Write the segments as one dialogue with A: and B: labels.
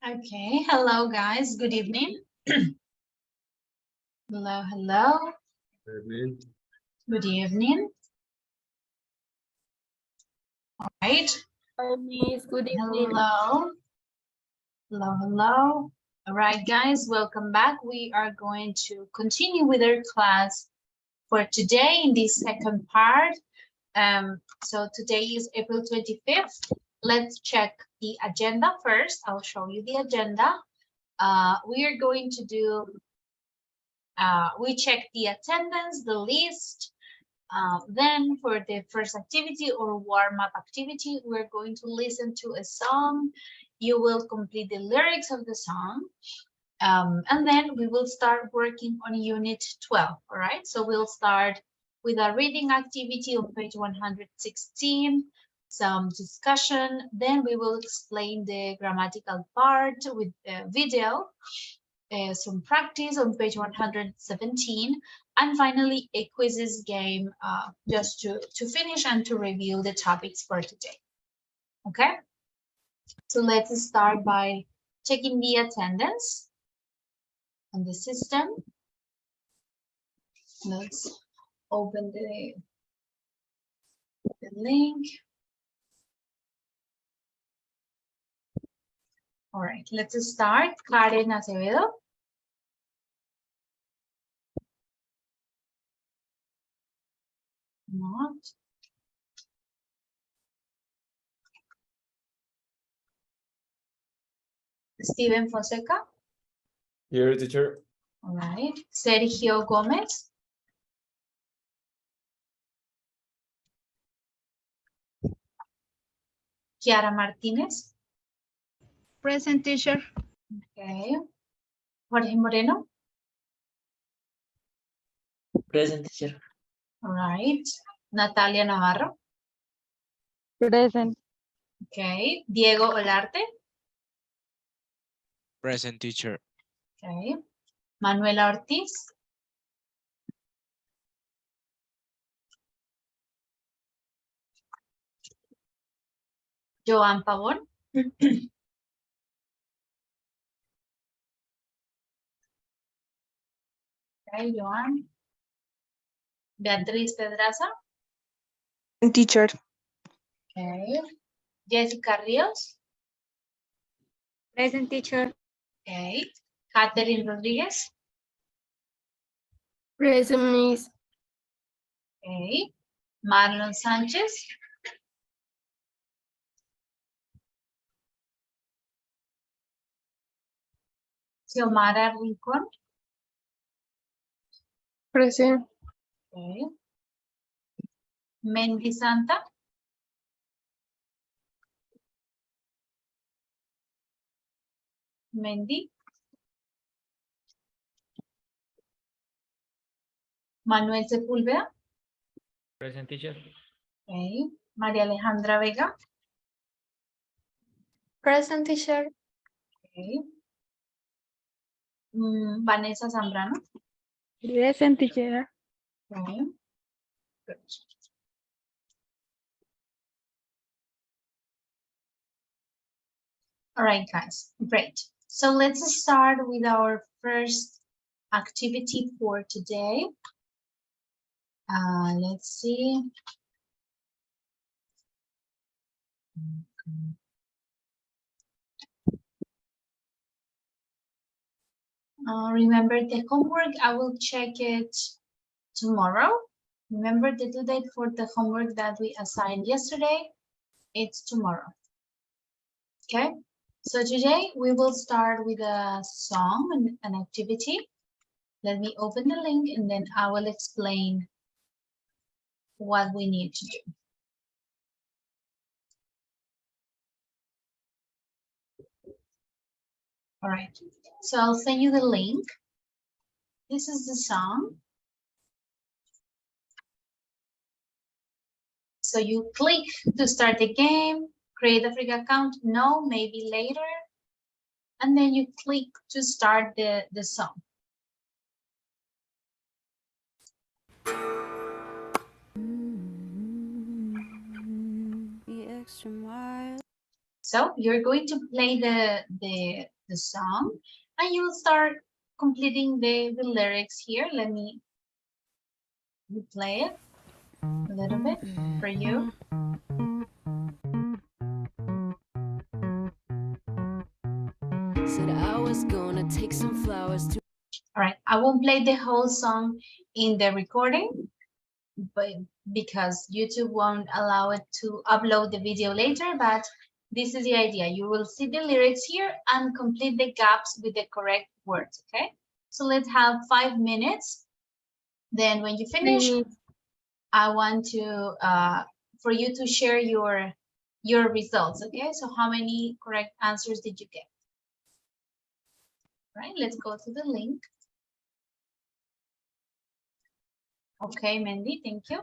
A: Okay, hello guys, good evening. Hello, hello. Good evening. All right.
B: Hi, Miss. Good evening.
A: Hello. Hello, hello. All right, guys, welcome back. We are going to continue with our class for today in this second part. So today is April 25th. Let's check the agenda first. I'll show you the agenda. We are going to do, we check the attendance, the list. Then for the first activity or warm-up activity, we're going to listen to a song. You will complete the lyrics of the song. And then we will start working on unit 12, all right? So we'll start with a reading activity on page 116, some discussion. Then we will explain the grammatical part with video, some practice on page 117, and finally a quizzes game just to finish and to review the topics for today. Okay, so let's start by checking the attendance on the system. Let's open the link. All right, let's start. Karen Acevedo. Not. Steven Fonseca.
C: Here, teacher.
A: All right. Sergio Gomez. Kiara Martinez.
B: Present, teacher.
A: Okay. Jorge Moreno.
D: Present, teacher.
A: All right. Natalia Navarro.
B: Present.
A: Okay. Diego Olarte.
E: Present, teacher.
A: Okay. Manuela Ortiz. Joan Pavón. Okay, Joan. Beatriz Pedraza.
B: Teacher.
A: Okay. Jessica Rios.
B: Present, teacher.
A: Okay. Catherine Rodriguez.
B: Present, Miss.
A: Okay. Marlon Sánchez. Xiomara Rincón.
B: Present.
A: Okay. Mendy Santa. Mendy. Manuel Sepúlveda.
C: Present, teacher.
A: Okay. María Alejandra Vega.
B: Present, teacher.
A: Okay. Vanessa Zambrano.
B: Present, teacher.
A: Okay. Good. All right, guys, great. So let's start with our first activity for today. Let's see. Remember the homework, I will check it tomorrow. Remember the due date for the homework that we assigned yesterday? It's tomorrow. Okay, so today we will start with a song and an activity. Let me open the link and then I will explain what we need to do. All right, so I'll send you the link. This is the song. So you click to start the game, create a free account, no, maybe later. And then you click to start the song. So you're going to play the the song, and you'll start completing the lyrics here. Let me replay it a little bit for you.
E: Said I was gonna take some flowers to.
A: All right, I won't play the whole song in the recording, but because YouTube won't allow it to upload the video later, but this is the idea. You will see the lyrics here and complete the gaps with the correct words, okay? So let's have 5 minutes. Then when you finish, I want to for you to share your results, okay? So how many correct answers did you get? Right, let's go to the link. Okay, Mandy, thank you.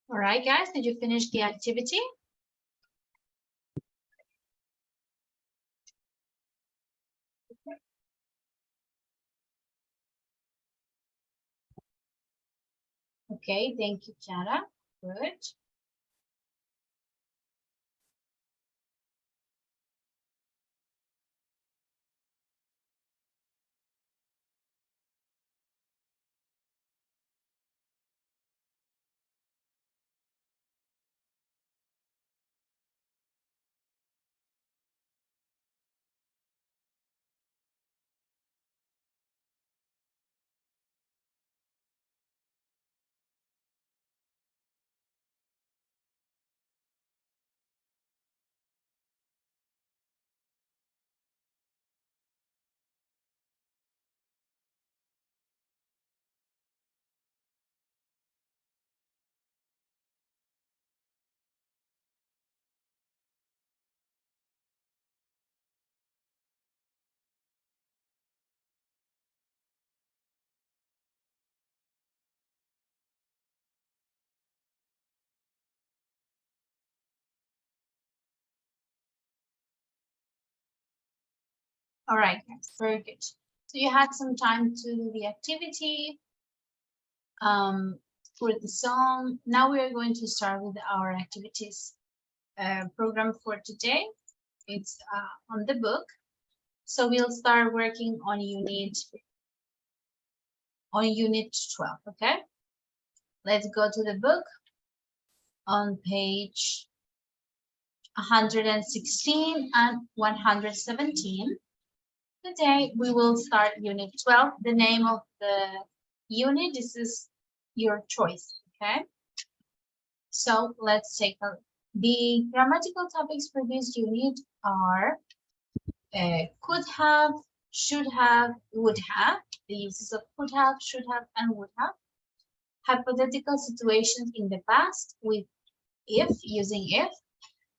A: All right, guys, did you finish the activity? Okay, thank you, Chiara. Good. All right, guys, very good. So you had some time to do the activity, for the song. Now we are going to start with our activities program for today. It's on the book. So we'll start working on unit 12, okay? Let's go to the book on page 116 and 117. Today we will start unit 12. The name of the unit, this is your choice, okay? So let's take a look. The grammatical topics for this unit are could have, should have, would have. The uses of could have, should have, and would have. Hypothetical situations in the past with if, using if.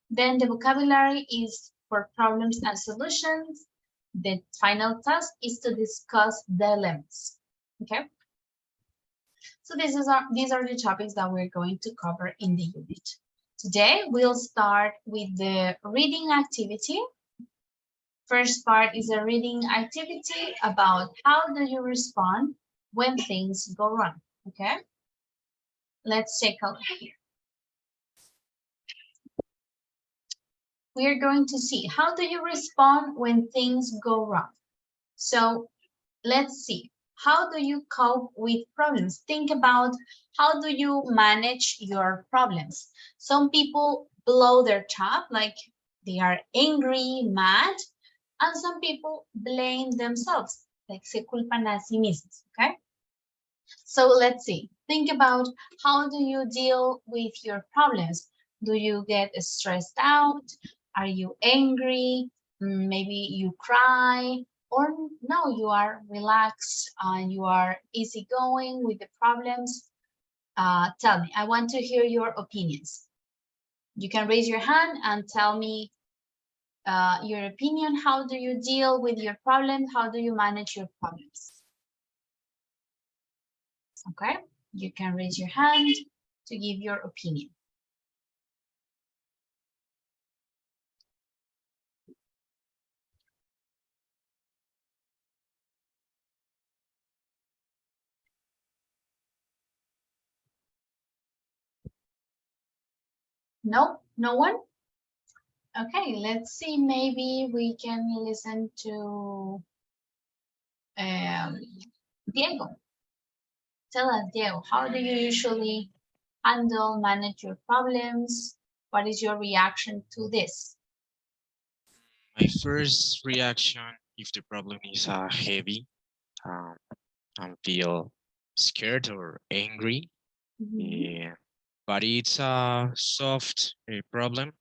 A: Then the vocabulary is for problems and solutions. The final task is to discuss dilemmas. Okay. So these are the topics that we're going to cover in the unit. Today we'll start with the reading activity. First part is a reading activity about how do you respond when things go wrong. Okay. Let's take a look here. We are going to see how do you respond when things go wrong. So let's see, how do you cope with problems? Think about how do you manage your problems. Some people blow their top, like they are angry, mad, and some people blame themselves, like se culpan a sí mismos, okay? So let's see, think about how do you deal with your problems? Do you get stressed out? Are you angry? Maybe you cry, or no, you are relaxed and you are easygoing with the problems. Tell me, I want to hear your opinions. You can raise your hand and tell me your opinion. How do you deal with your problems? How do you manage your problems? Okay, you can raise your hand to give your opinion. No, no one? Okay, let's see, maybe we can listen to Diego. Tell us, Diego, how do you usually handle, manage your problems? What is your reaction to this?
F: My first reaction, if the problem is heavy, I feel scared or angry. Yeah. But it's a soft problem.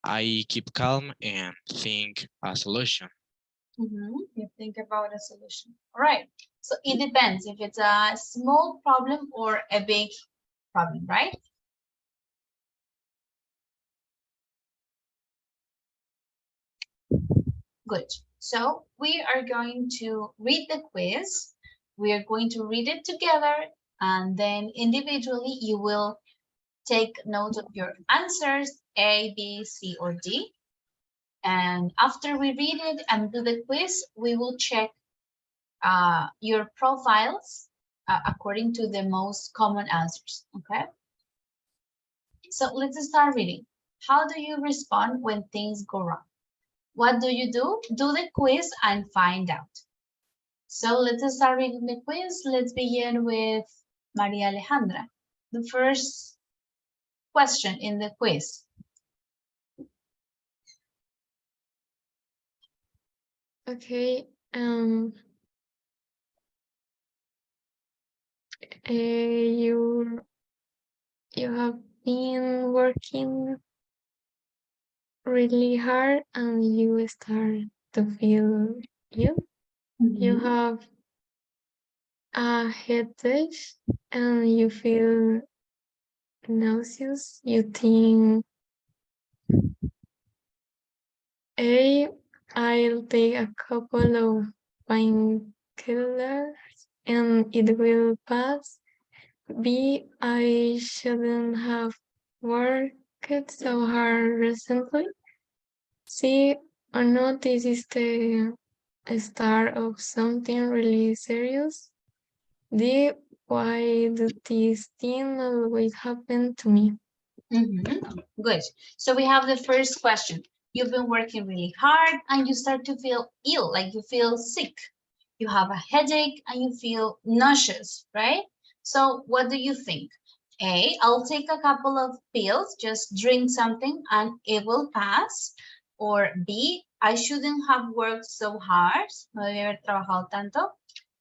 F: I keep calm and think a solution.
A: You think about a solution. All right. So it depends if it's a small problem or a big problem, right? Good. So we are going to read the quiz. We are going to read it together And then individually, you will take note of your answers, A, B, C, or D. And after we read it and do the quiz, we will check your profiles according to the most common answers, okay? So let's start reading. How do you respond when things go wrong? What do you do? Do the quiz and find out. So let's start reading the quiz. Let's begin with Maria Alejandra. The first question in the quiz.
B: Okay. You have been working really hard and you start to feel you. You have a headache and you feel nauseous. You think, I'll take a couple of painkillers and it will pass. B, I shouldn't have worked so hard recently. C, or no, this is the start of something really serious. D, why do these things always happen to me?
A: Good. So we have the first question. You've been working really hard and you start to feel ill, like you feel sick. You have a headache and you feel nauseous, right? So what do you think? A, I'll take a couple of pills, just drink something and it will pass. Or B, I shouldn't have worked so hard. No debí haber trabajado tanto.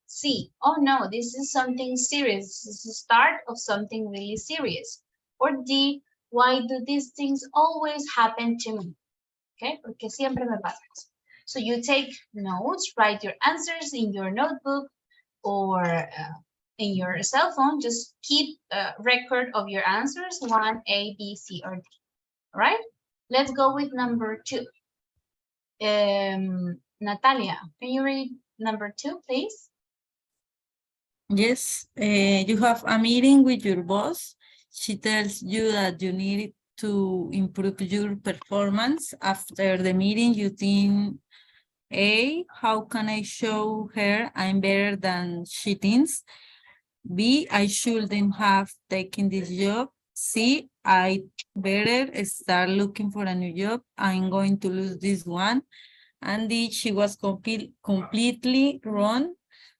A: C, oh no, this is something serious. This is the start of something really serious. Or D, why do these things always happen to me? Okay, porque siempre me pasa. So you take notes, write your answers in your notebook or in your cell phone. Just keep a record of your answers, 1, A, B, C, or D. All right, let's go with number 2. Natalia, can you read number 2, please?
G: Yes, you have a meeting with your boss. She tells you that you need to improve your performance. After the meeting, you think, A, how can I show her I'm better than she thinks? B, I shouldn't have taken this job. C, I better start looking for a new job. I'm going to lose this one. And D, she was completely wrong.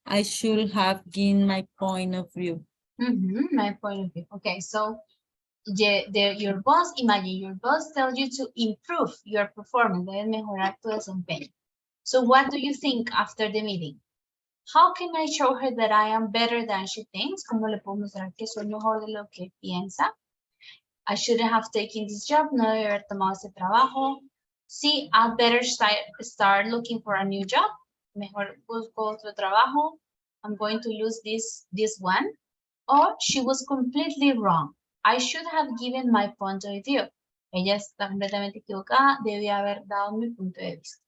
G: I should have given my point of view.
A: My point of view. Okay, so your boss, imagine your boss tells you to improve your performance, debes mejorar tu desempeño. So what do you think after the meeting? How can I show her that I am better than she thinks? ¿Cómo le puedo mostrar que soy mejor de lo que piensa? I shouldn't have taken this job, no debe haber tomado ese trabajo. Sí, I better start looking for a new job. Mejor busco otro trabajo. I'm going to lose this one. Or she was completely wrong. I should have given my point of view. Ella está completamente equivocada. Debía haber dado mi punto de vista.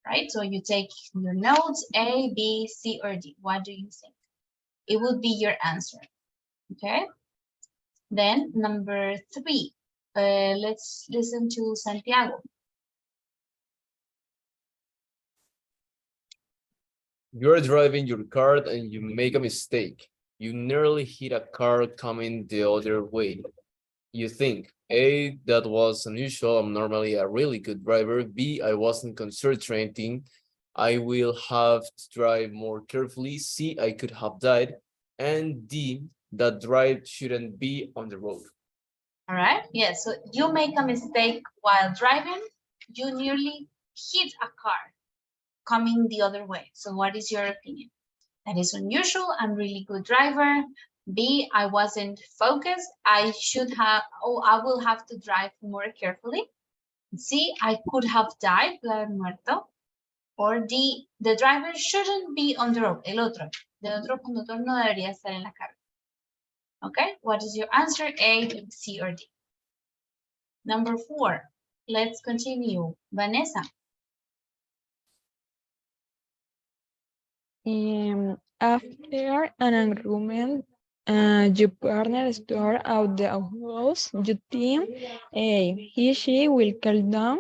A: Right? So you take your notes, A, B, C, or D. What do you think? It would be your answer. Okay? Then number 3. Let's listen to Santiago.
C: You're driving your car and you make a mistake. You nearly hit a car coming the other way. You think, A, that was unusual. I'm normally a really good driver. B, I wasn't concentrating. I will have to drive more carefully. C, I could have died. And D, that drive shouldn't be on the road.
A: All right. Yeah. So you make a mistake while driving. You nearly hit a car coming the other way. So what is your opinion? That is unusual. I'm really good driver. B, I wasn't focused. I will have to drive more carefully. C, I could have died, pude haber muerto. Or D, the driver shouldn't be on the road. El otro conductor no debería estar en la carga. Okay, what is your answer? A, B, C, or D? Number 4, let's continue. Vanessa.
B: After an argument, Your partner store out the house. You think she will calm down.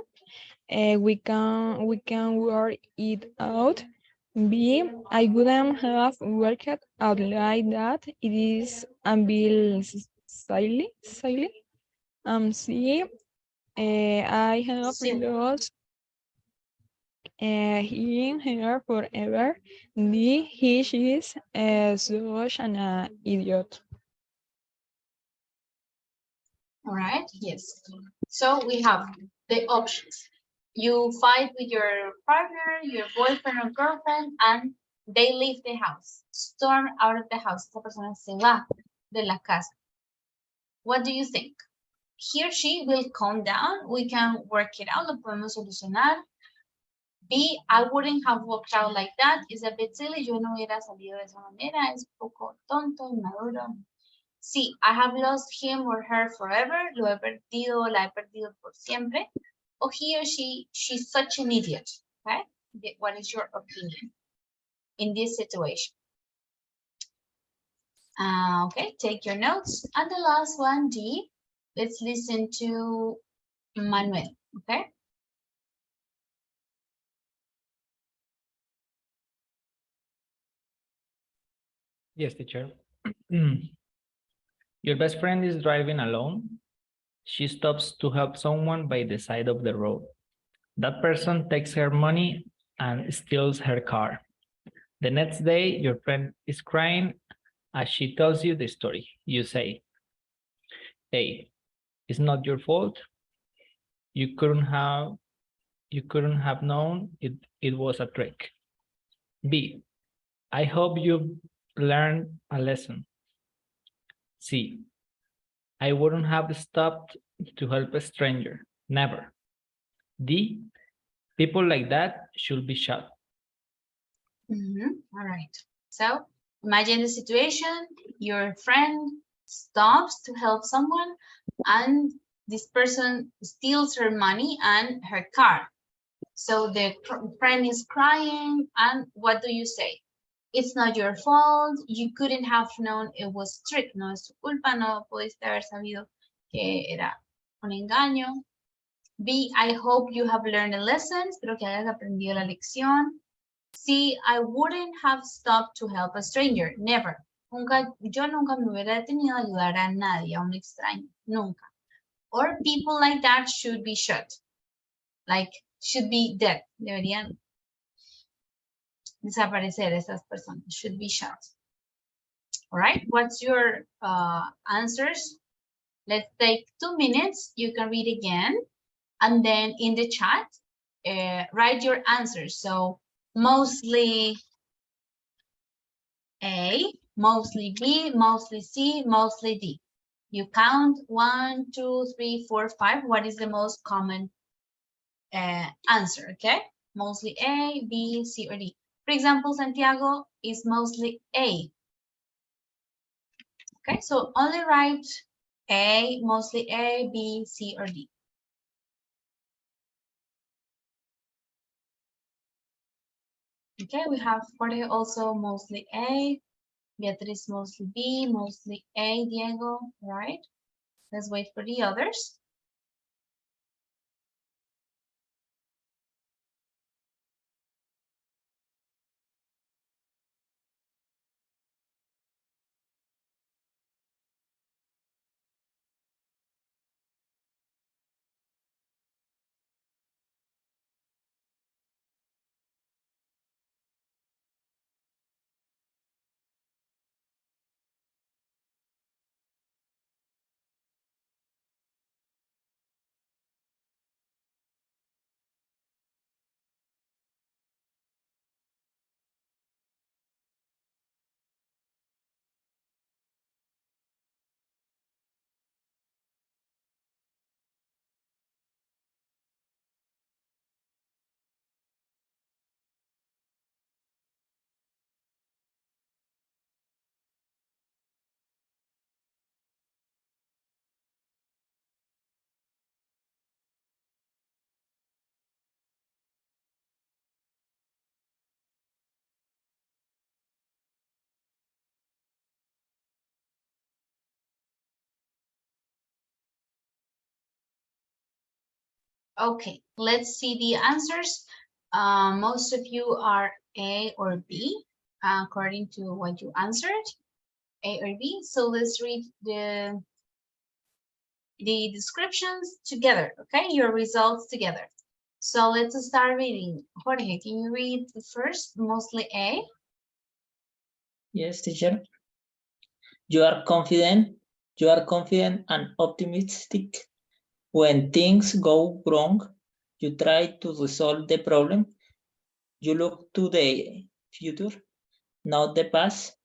B: We can work it out. B, I wouldn't have worked out like that. It is until silly. C, I have
A: Sí.
B: lost hearing her forever. D, she is such an idiot.
A: All right, yes. So we have the options. You fight with your partner, your boyfriend or girlfriend, and they leave the house. Storm out of the house. Esta persona se va de la casa. What do you think? He or she will calm down. We can work it out. Lo podemos solucionar. B, I wouldn't have walked out like that. It's a bit silly. Yo no hubiera salido de esa manera. Es poco tonto, inmaduro. Sí, I have lost him or her forever. Lo he perdido, la he perdido por siempre. O he or she's such an idiot. Okay? What is your opinion in this situation? Okay, take your notes. And the last one, D, let's listen to Manuel. Okay?
H: Yes, teacher. Your best friend is driving alone. She stops to help someone by the side of the road. That person takes her money and steals her car. The next day, your friend is crying as she tells you the story. You say, hey, it's not your fault. You couldn't have known it was a trick. B, I hope you learned a lesson. C, I wouldn't have stopped to help a stranger. Never. D, people like that should be shot.
A: All right. So imagine the situation. Your friend stops to help someone and this person steals her money and her car. So the friend is crying and what do you say? It's not your fault. You couldn't have known it was trick. No es tu culpa. No pudiste haber sabido que era un engaño. B, I hope you have learned a lesson. Espero que hayas aprendido la lección. C, I wouldn't have stopped to help a stranger. Never. Yo nunca me hubiera detenido a ayudar a nadie, a un extraño. Nunca. Or people like that should be shot. Like, should be dead. Deberían desaparecer esas personas. Should be shot. All right. What's your answers? Let's take 2 minutes. You can read again. And then in the chat, write your answers. So mostly A, mostly B, mostly C, mostly D. You count 1, 2, 3, 4, 5. What is the most common answer? Okay, mostly A, B, C, or D. For example, Santiago is mostly A. Okay, so only write A, mostly A, B, C, or D. Okay, we have Jorge also mostly A, Beatriz mostly B, mostly A, Diego, right? Let's wait for the others. Okay, let's see the answers. Most of you are A or B, according to what you answered, A or B. So let's read the descriptions together, okay? Your results together. So let's start reading. Jorge, can you read the first, mostly A?
D: Yes, teacher. You are confident and optimistic. When things go wrong, you try to resolve the problem. You look to the future, not the past,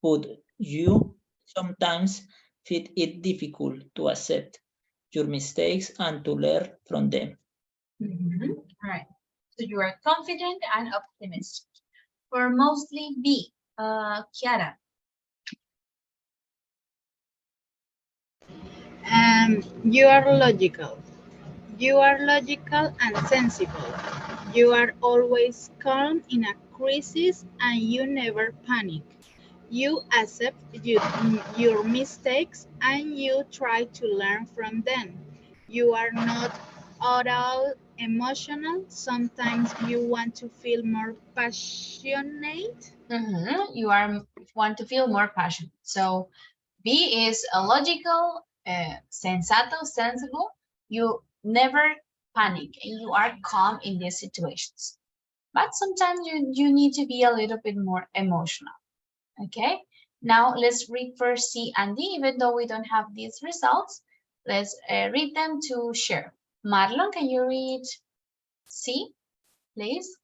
D: but you sometimes find it difficult to accept your mistakes and to learn from them.
A: Right. So you are confident and optimistic. For mostly B, Kiara.
I: You are logical. You are logical and sensible. You are always calm in a crisis and you never panic. You accept your mistakes and you try to learn from them. You are not at all emotional. Sometimes you want to feel more passionate.
A: You want to feel more passionate. So B is a logical, sensato, sensible. You never panic and you are calm in these situations. But sometimes you need to be a little bit more emotional. Okay, now let's read first C and D. Even though we don't have these results, let's read them to share. Marlon, can you read C, please?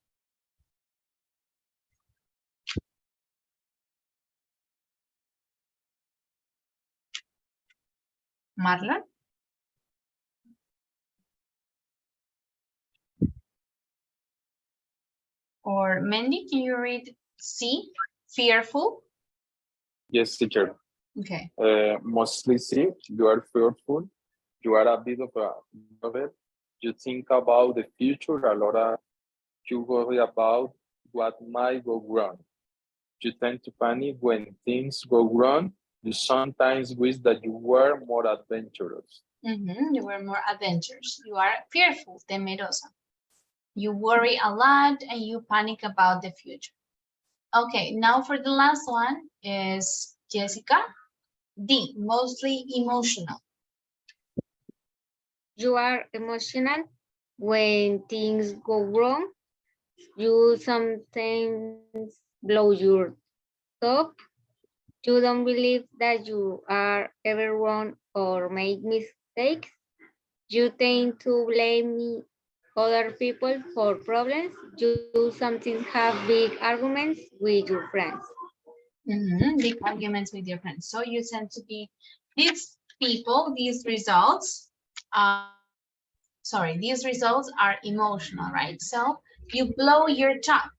A: Marlon? Or Mandy, can you read C, fearful?
J: Yes, teacher.
A: Okay.
J: Mostly see, you are fearful. You are a bit of it. You think about the future a lot. You worry about what might go wrong. You tend to panic when things go wrong. You sometimes wish that you were more adventurous.
A: You were more adventurous. You are fearful, temerosa. You worry a lot and you panic about the future. Okay, now for the last one is Jessica. D, mostly emotional.
K: You are emotional when things go wrong. You sometimes blow your top. You don't believe that you are ever wrong or make mistakes. You tend to blame other people for problems. You sometimes have big arguments with your friends.
A: Big arguments with your friends. So you tend to be these people, these results, these results are emotional, right? So you blow your top.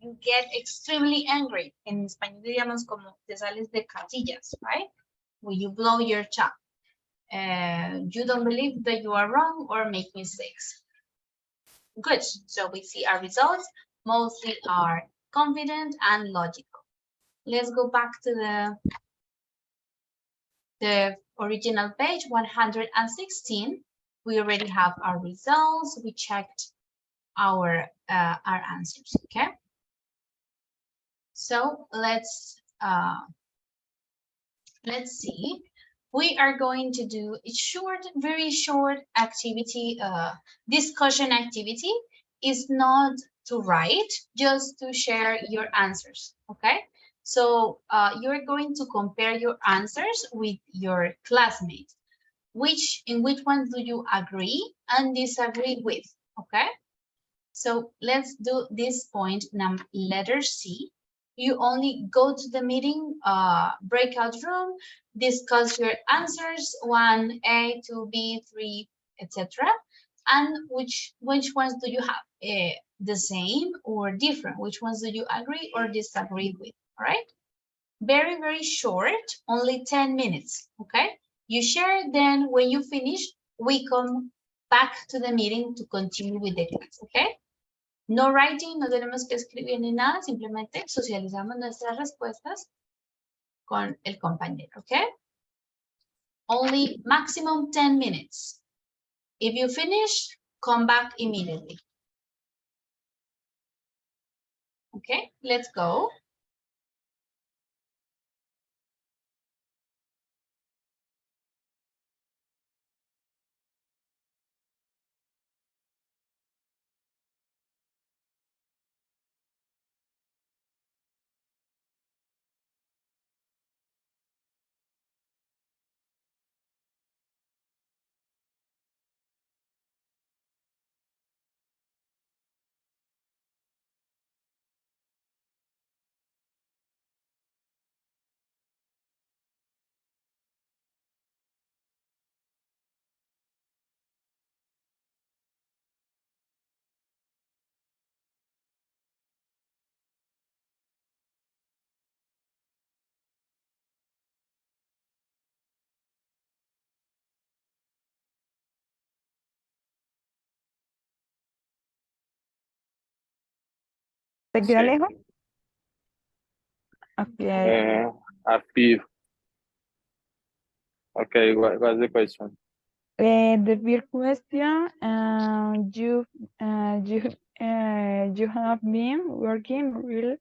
A: You get extremely angry. En español diríamos como te sales de casillas, right? When you blow your top. You don't believe that you are wrong or make mistakes. Good. So we see our results mostly are confident and logical. Let's go back to the original page 116. We already have our results. We checked our answers. Okay. So let's see. We are going to do a short, very short activity, discussion activity. Is not to write, just to share your answers, okay? So you're going to compare your answers with your classmates. In which ones do you agree and disagree with, okay? So let's do this point, letter C. You only go to the meeting, breakout room, discuss your answers, 1A, 2B, 3, etc. And which ones do you have? The same or different? Which ones do you agree or disagree with? All right? Very, very short, only 10 minutes, okay? You share, then when you finish, we come back to the meeting to continue with the class, okay? No writing, no tenemos que escribir ni nada, simplemente socializamos nuestras respuestas con el compañero, okay? Only maximum 10 minutes. If you finish, come back immediately. Okay, let's go.
I: ¿Te queda
J: Sí.
I: lejos? Okay.
J: A fifth. Okay, what's the question?
I: The first question, you have been working really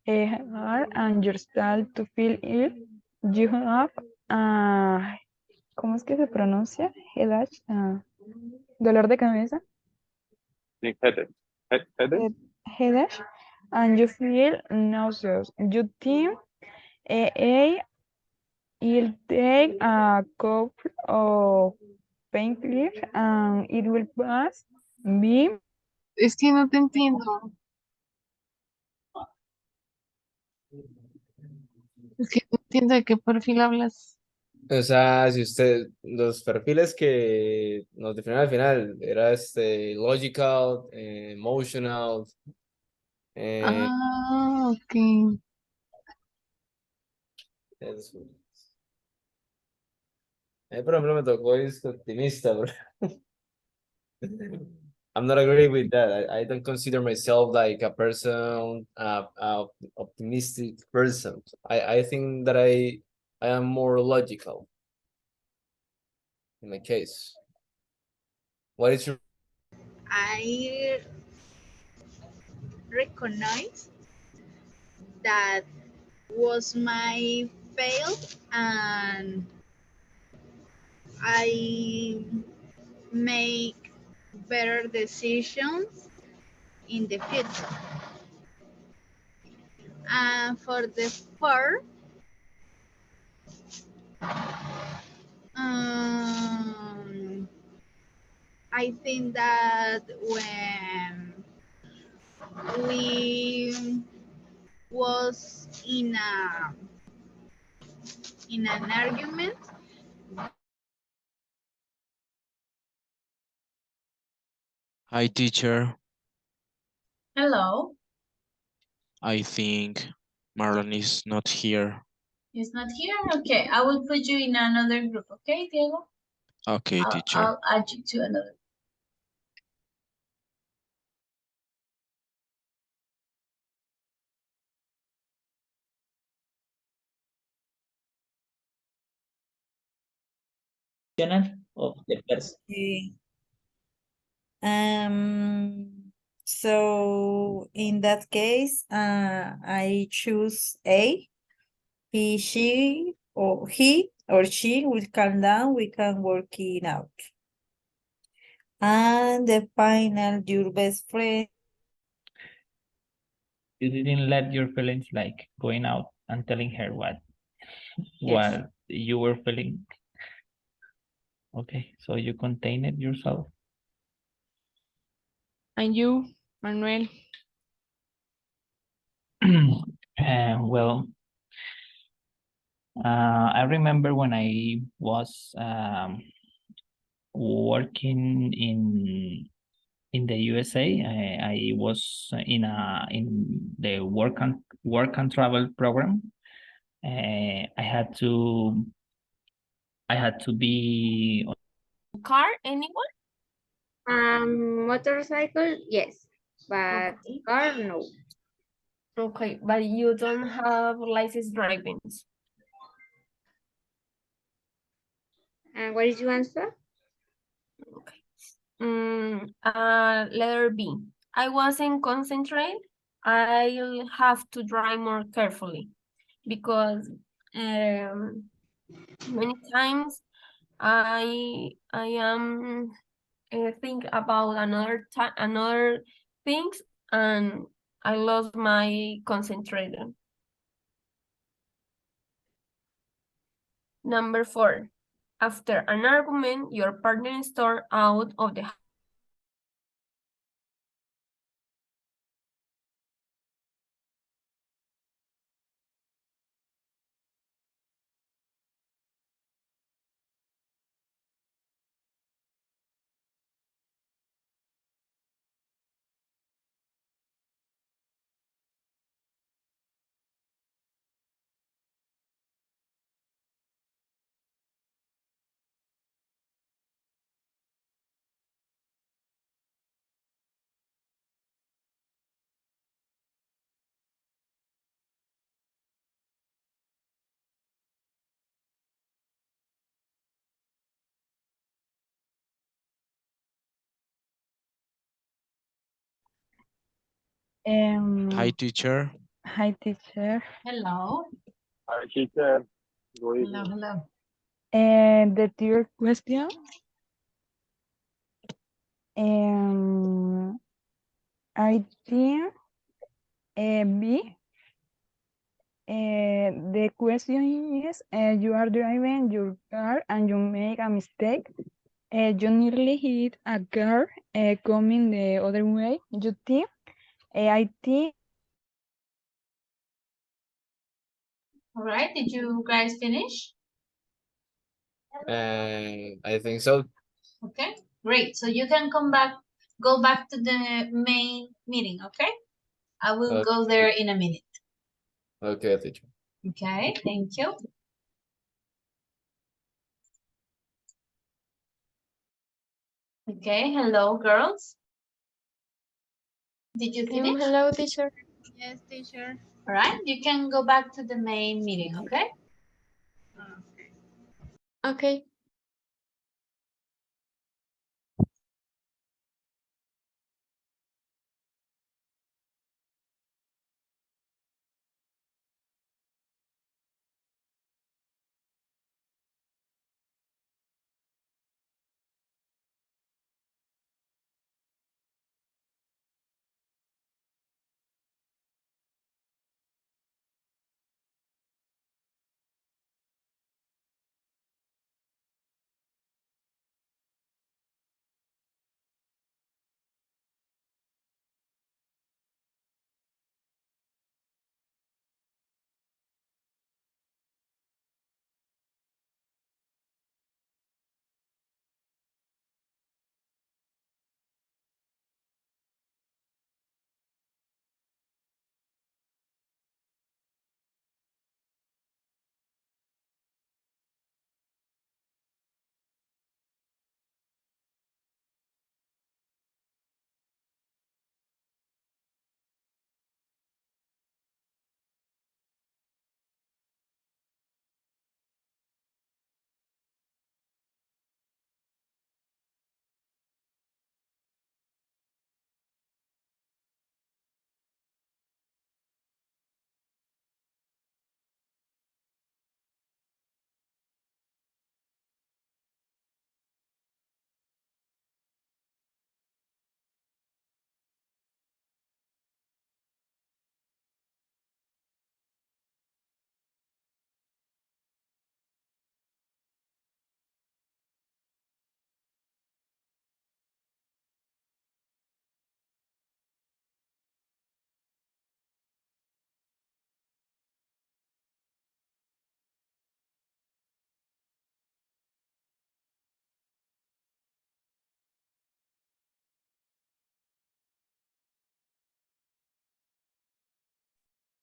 I: hard and you start to feel ill. You have, ¿cómo es que se pronuncia? Headache, dolor de cabeza.
J: Sí, headache. Headache?
I: Headache, and you feel nauseous. You think you'll take a couple of painkillers and it will pass. B.
B: Es que no te entiendo. Es que no entiendo de qué perfil hablas.
C: O sea, si usted, los perfiles que nos definieron al final, era logical, emotional,
B: Ah, ok.
C: eso. Por ejemplo, me tocó es optimista, bro. I'm not agree with that. I don't consider myself like a person, a optimistic person. I think that I am more logical in my case. What is your
I: I recognize that was my fail and I make better decisions in the future. And for the fourth, I think that when we was in an argument,
F: Hi, teacher.
A: Hello.
F: I think Marlon is not here.
A: He's not here? Okay, I will put you in another group, okay, Diego?
F: Okay, teacher.
A: I'll add you to another.
D: Of the person.
G: Okay. So in that case, I choose A. He or she will calm down. We can work it out. And the final, your best friend.
H: You didn't let your feelings like going out and telling her what you were feeling. Okay, so you contain it yourself.
B: And you, Manuel?
H: Well, I remember when I was working in the USA. I was in the work and travel program. I had to be
B: Car, anyone?
K: Motorcycle, yes, but
B: Okay.
K: car, no.
B: Okay, but you don't have license driving.
K: And what is your answer?
B: Okay.
L: Letter B. I wasn't concentrate. I'll have to drive more carefully because many times I am think about another things and I lost my concentration. Number 4. After an argument, your partner storms out of the
F: Hi, teacher.
M: Hi, teacher.
A: Hello.
J: Hi, teacher. Good
A: Hello,
J: evening.
A: hello.
M: And the third question. I think B. The question is, you are driving your car and you make a mistake. You nearly hit a car coming the other way. You think? I think.
A: All right, did you guys finish?
C: I think so.
A: Okay, great. So you can go back to the main meeting, okay? I will go there in a minute.
C: Okay, teacher.
A: Okay, thank you. Okay, hello, girls. Did you finish?
B: Hello, teacher.
I: Yes, teacher.
A: All right, you can go back to the main meeting, okay?
B: Okay.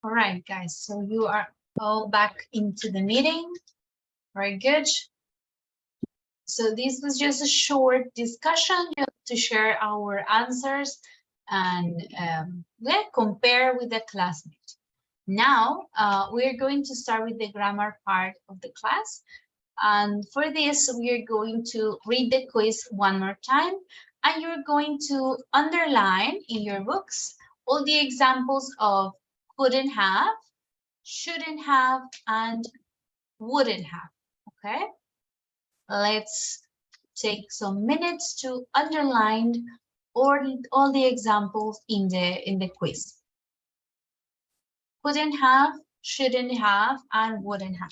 A: All right, guys, so you are all back into the meeting. Very good. So this was just a short discussion to share our answers and compare with the classmate. Now, we're going to start with the grammar part of the class. And for this, we are going to read the quiz one more time. and you're going to underline in your books all the examples of couldn't have, shouldn't have, and wouldn't have. Okay, let's take some minutes to underline all the examples in the quiz. Couldn't have, shouldn't have, and wouldn't have.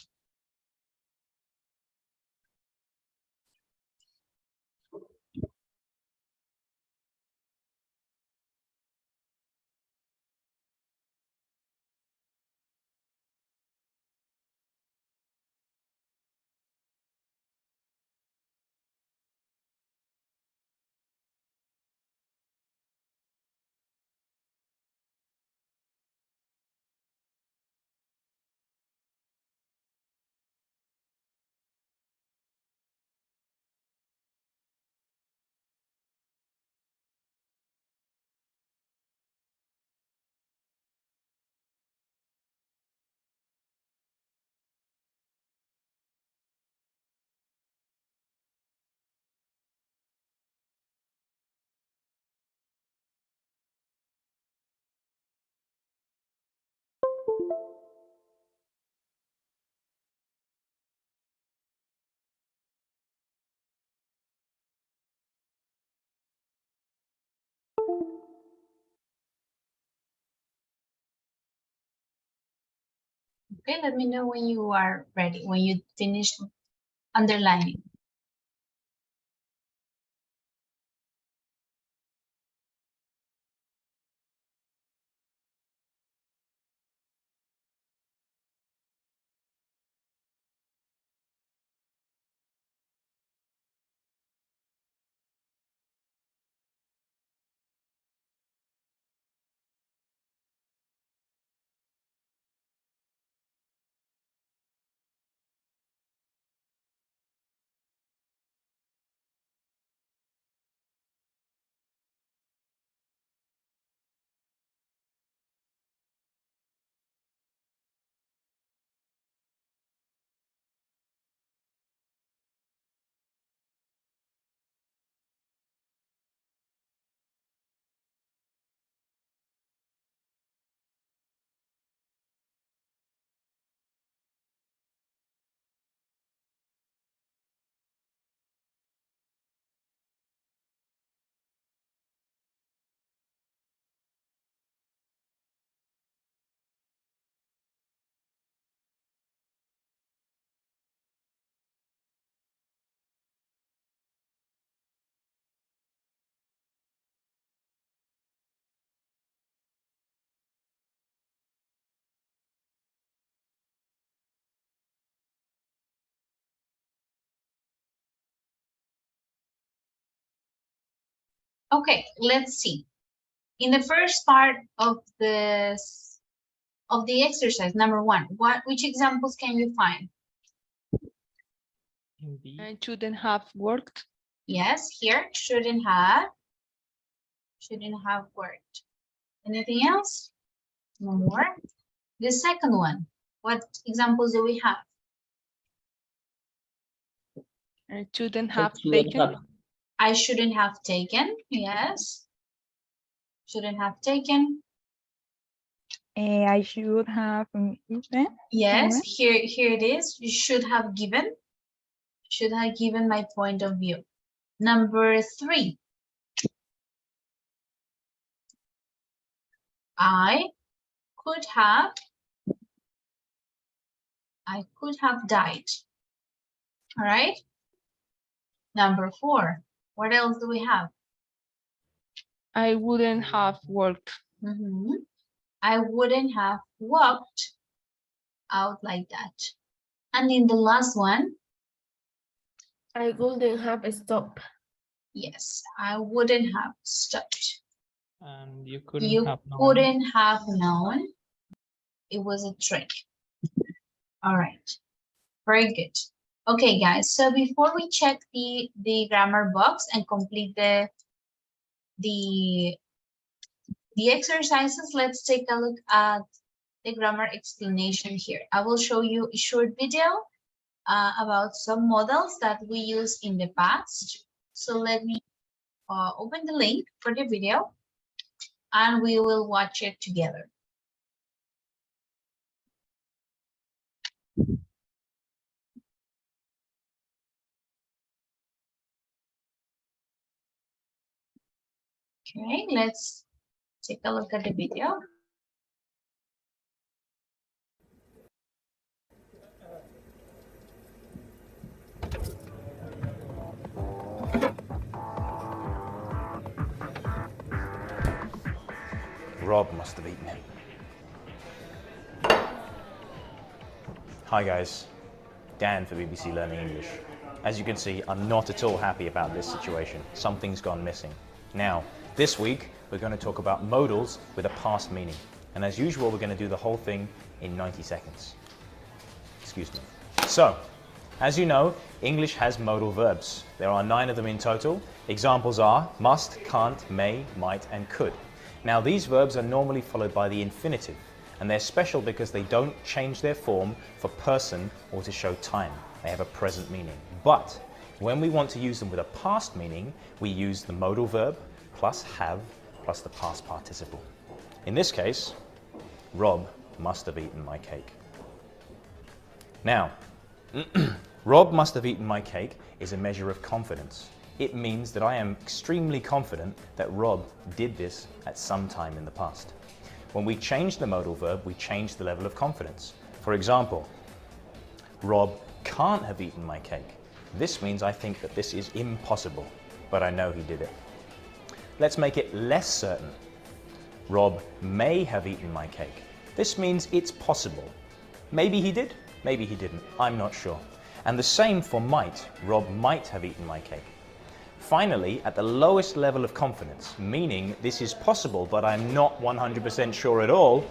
A: Okay, let me know when you are ready, when you finish underlining. Okay, let's see. In the first part of the exercise, number 1, which examples can you find?
F: I shouldn't have worked.
A: Yes, here, shouldn't have worked. Anything else? No more. The second one, what examples do we have?
F: I shouldn't have
D: Shouldn't
F: taken.
D: have.
A: I shouldn't have taken, yes. Shouldn't have taken.
M: I should have given.
A: Yes, here it is. You should have given. Should have given my point of view. Number 3. I could have died. All right. Number 4. What else do we have?
F: I wouldn't have worked.
A: I wouldn't have walked out like that. And in the last one,
L: I wouldn't have stopped.
A: yes, I wouldn't have stopped.
H: And you couldn't
A: You
H: have known.
A: couldn't have known it was a trick. All right, very good. Okay, guys, so before we check the grammar box and complete the exercises, let's take a look at the grammar explanation here. I will show you a short video about some models that we use in the past. So let me open the link for the video and we will watch it together. Okay, let's take a look at the video.
N: Rob must have eaten him. Hi guys, Dan for BBC Learning English. As you can see, I'm not at all happy about this situation. Something's gone missing. Now, this week, we're going to talk about modals with a past meaning. And as usual, we're going to do the whole thing in 90 seconds. Excuse me. So, as you know, English has modal verbs. There are 9 of them in total. Examples are must, can't, may, might, and could. Now, these verbs are normally followed by the infinitive, and they're special because they don't change their form for person or to show time. They have a present meaning. But when we want to use them with a past meaning, we use the modal verb plus have plus the past participle. In this case, Rob must have eaten my cake. Now, Rob must have eaten my cake is a measure of confidence. It means that I am extremely confident that Rob did this at some time in the past. When we change the modal verb, we change the level of confidence. For example, Rob can't have eaten my cake. This means I think that this is impossible, but I know he did it. Let's make it less certain. Rob may have eaten my cake. This means it's possible. Maybe he did, maybe he didn't. I'm not sure. And the same for might. Rob might have eaten my cake. Finally, at the lowest level of confidence, meaning this is possible, but I'm not 100% sure at all,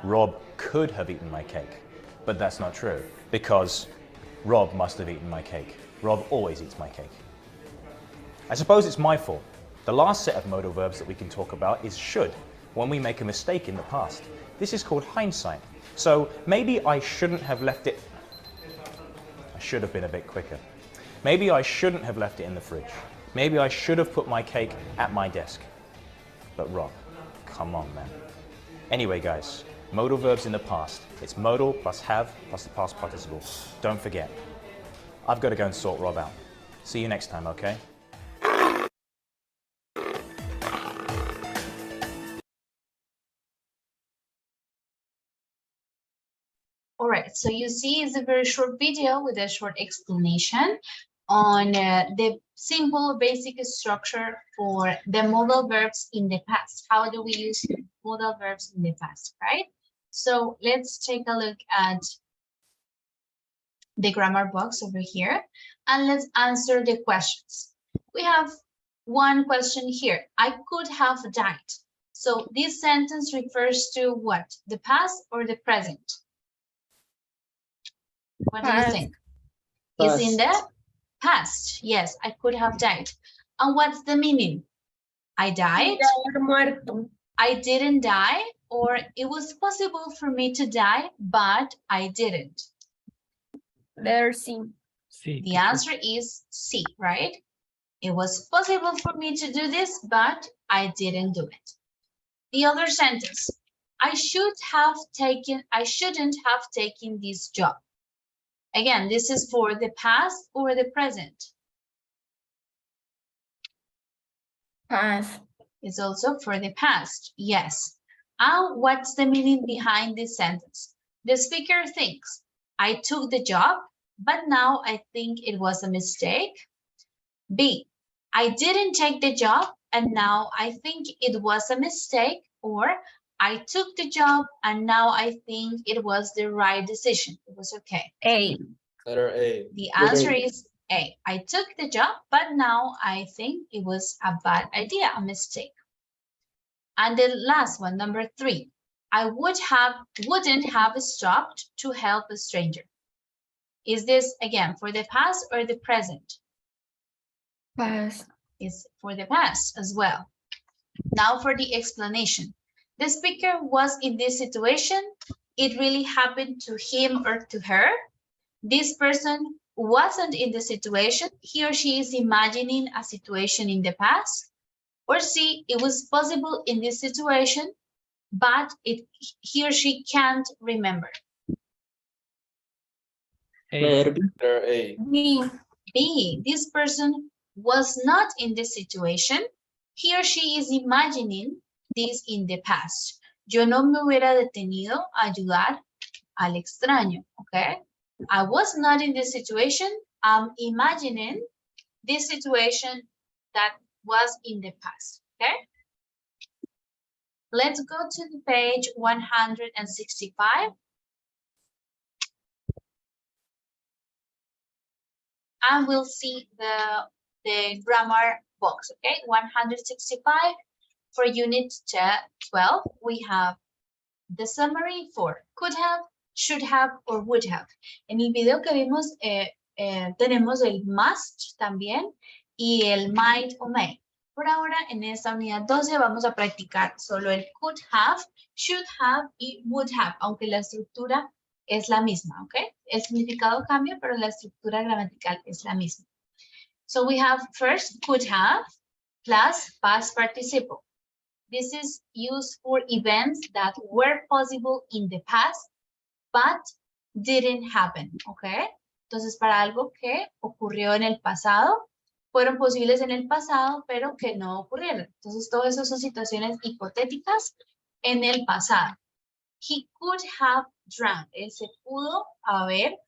N: Rob could have eaten my cake. But that's not true, because Rob must have eaten my cake. Rob always eats my cake. I suppose it's my fault. The last set of modal verbs that we can talk about is should, when we make a mistake in the past. This is called hindsight. So maybe I shouldn't have left it. I should have been a bit quicker. Maybe I shouldn't have left it in the fridge. Maybe I should have put my cake at my desk. But Rob, come on, man. Anyway, guys, modal verbs in the past. It's modal plus have plus the past participle. Don't forget. I've got to go and sort Rob out. See you next time, okay?
A: All right, so you see it's a very short video with a short explanation on the simple basic structure for the modal verbs in the past. How do we use modal verbs in the past, right? So let's take a look at the grammar box over here and let's answer the questions. We have one question here. I could have died. So this sentence refers to what? The past or the present? What do you think? Is in the past. Yes, I could have died. And what's the meaning? I died. I didn't die, or it was possible for me to die, but I didn't.
L: There's C.
A: The answer is C, right? It was possible for me to do this, but I didn't do it. The other sentence, I shouldn't have taken this job. Again, this is for the past or the present?
L: Past.
A: It's also for the past, yes. And what's the meaning behind this sentence? The speaker thinks, I took the job, but now I think it was a mistake. B, I didn't take the job, and now I think it was a mistake. Or I took the job, and now I think it was the right decision. It was okay.
L: A.
C: Letter A.
A: The answer is A. I took the job, but now I think it was a bad idea, a mistake. And the last one, number 3. I wouldn't have stopped to help a stranger. Is this, again, for the past or the present?
L: Past.
A: It's for the past as well. Now for the explanation. The speaker was in this situation. It really happened to him or to her. This person wasn't in the situation, he or she is imagining a situation in the past. Or C, it was possible in this situation, but he or she can't remember.
D: Letter B.
J: Letter A.
A: B, this person was not in this situation. He or she is imagining this in the past. Yo no me hubiera detenido a ayudar al extraño, okay? I was not in this situation. I'm imagining this situation that was in the past, okay? Let's go to the page 165. And we'll see the grammar box, okay? 165 for unit 12, we have the summary for could have, should have, or would have. En el video que vimos tenemos el must también y el might o may. Por ahora, en esta unidad 12 vamos a practicar solo el could have, should have y would have, aunque la estructura es la misma, ¿ok? El significado cambia, pero la estructura gramatical es la misma. So we have first could have plus past participle. This is used for events that were possible in the past, but didn't happen, ¿ok? Entonces, para algo que ocurrió en el pasado, fueron posibles en el pasado, pero que no ocurrieron. Entonces, todo eso son situaciones hipotéticas en el pasado. He could have drowned. Él se pudo haber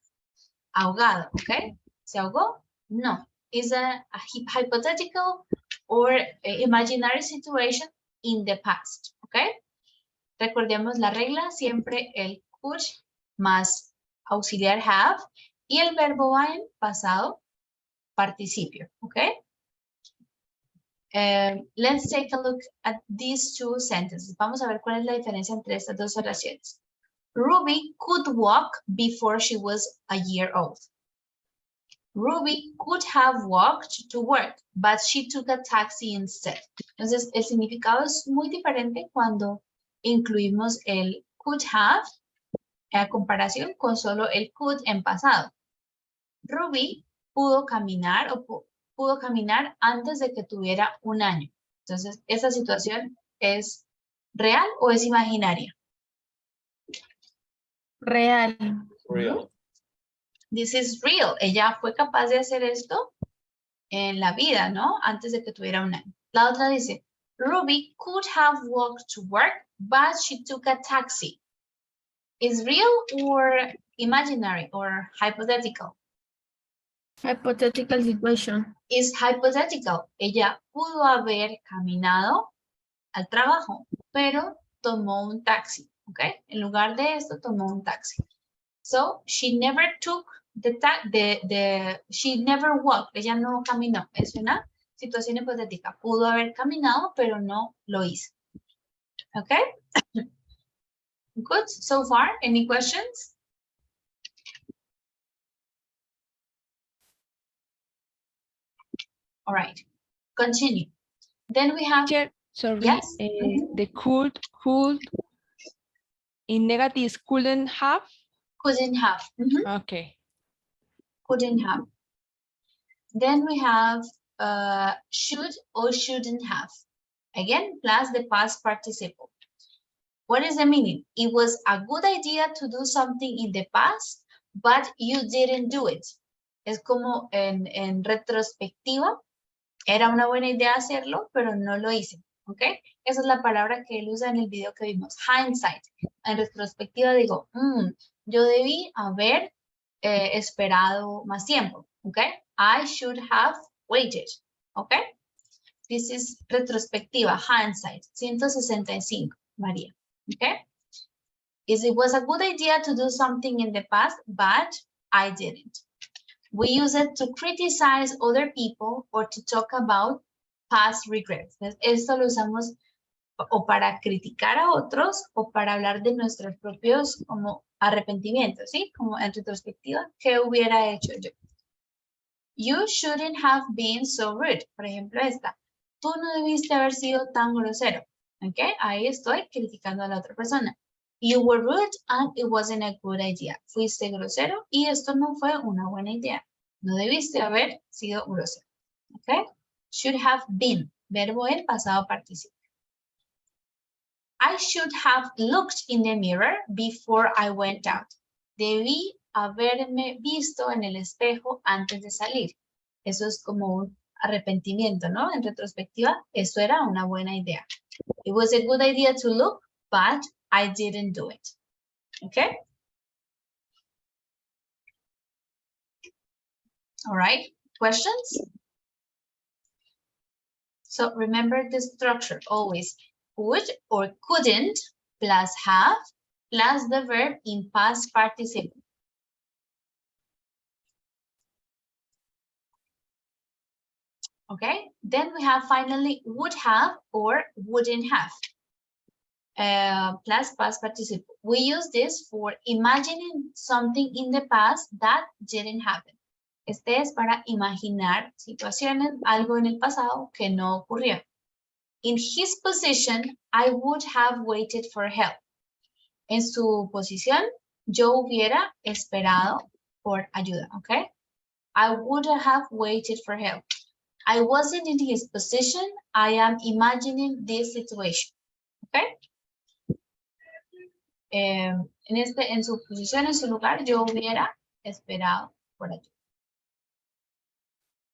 A: ahogado, ¿ok? ¿Se ahogó? No. It's a hypothetical or imaginary situation in the past, ¿ok? Recordemos la regla, siempre el could más auxiliar have y el verbo va en pasado participio, ¿ok? Let's take a look at these two sentences. Vamos a ver cuál es la diferencia entre estas dos oraciones. Ruby could walk before she was a year old. Ruby could have walked to work, but she took a taxi instead. Entonces, el significado es muy diferente cuando incluimos el could have a comparación con solo el could en pasado. Ruby pudo caminar o pudo caminar antes de que tuviera 1 año. Entonces, ¿esa situación es real o es imaginaria?
L: Real.
J: Real.
A: This is real. Ella fue capaz de hacer esto en la vida, ¿no? Antes de que tuviera 1 año. La otra dice, Ruby could have walked to work, but she took a taxi. Is real or imaginary or hypothetical?
L: Hypothetical situation.
A: Is hypothetical. Ella pudo haber caminado al trabajo, pero tomó un taxi, ¿ok? En lugar de esto, tomó un taxi. So, she never took she never walked. Ella no caminó. Es una situación hipotética. Pudo haber caminado, pero no lo hizo. ¿Ok? Good so far. Any questions? All right. Continue. Then we have...
F: Sorry,
A: yes?
F: the could in negative is couldn't have?
A: Couldn't have.
F: Okay.
A: Couldn't have. Then we have should or shouldn't have. Again, plus the past participle. What is the meaning? It was a good idea to do something in the past, but you didn't do it. Es como en retrospectiva. Era una buena idea hacerlo, pero no lo hice. ¿Ok? Esa es la palabra que él usa en el video que vimos. Hindsight. En retrospectiva digo, yo debí haber esperado más tiempo. ¿Ok? I should have waited. ¿Ok? This is retrospectiva, hindsight. 165, María. ¿Ok? It was a good idea to do something in the past, but I didn't. We use it to criticize other people or to talk about past regrets. Esto lo usamos o para criticar a otros o para hablar de nuestros propios como arrepentimientos, ¿sí? Como en retrospectiva, ¿qué hubiera hecho yo? You shouldn't have been so rude. Por ejemplo, esta. Tú no debiste haber sido tan grosero. ¿Ok? Ahí estoy criticando a la otra persona. You were rude and it wasn't a good idea. Fuiste grosero y esto no fue una buena idea. No debiste haber sido grosero. ¿Ok? Should have been. Verbo en pasado participio. I should have looked in the mirror before I went out. Debí haberme visto en el espejo antes de salir. Eso es como un arrepentimiento, ¿no? En retrospectiva, eso era una buena idea. It was a good idea to look, but I didn't do it. Okay? All right, questions? So remember the structure, always could or couldn't plus have plus the verb in past participle. Okay, then we have finally would have or wouldn't have. Plus past participle. We use this for imagining something in the past that didn't happen. Este es para imaginar situaciones, algo en el pasado que no ocurrió. In his position, I would have waited for help. En su posición, yo hubiera esperado por ayuda, ¿ok? I would have waited for help. I wasn't in his position. I am imagining this situation, ¿ok? En su posición, en su lugar, yo hubiera esperado por ayuda.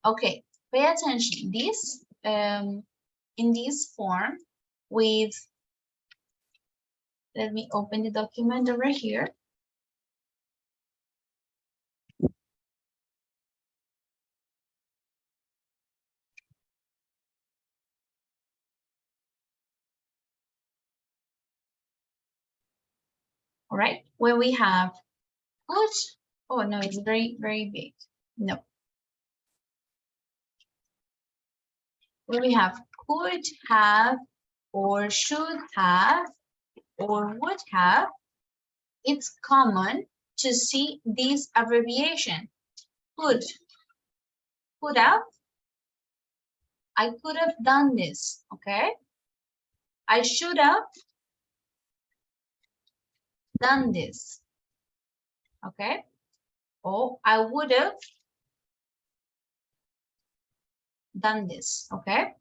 A: Okay, pay attention. This, in this form, with, let me open the document over here. All right, where we have could, oh no, it's very, very big. No. Where we have could have, or should have, or would have, it's common to see this abbreviation. Could have, I could have done this, okay? I should have done this, okay? Or I would have done this, okay?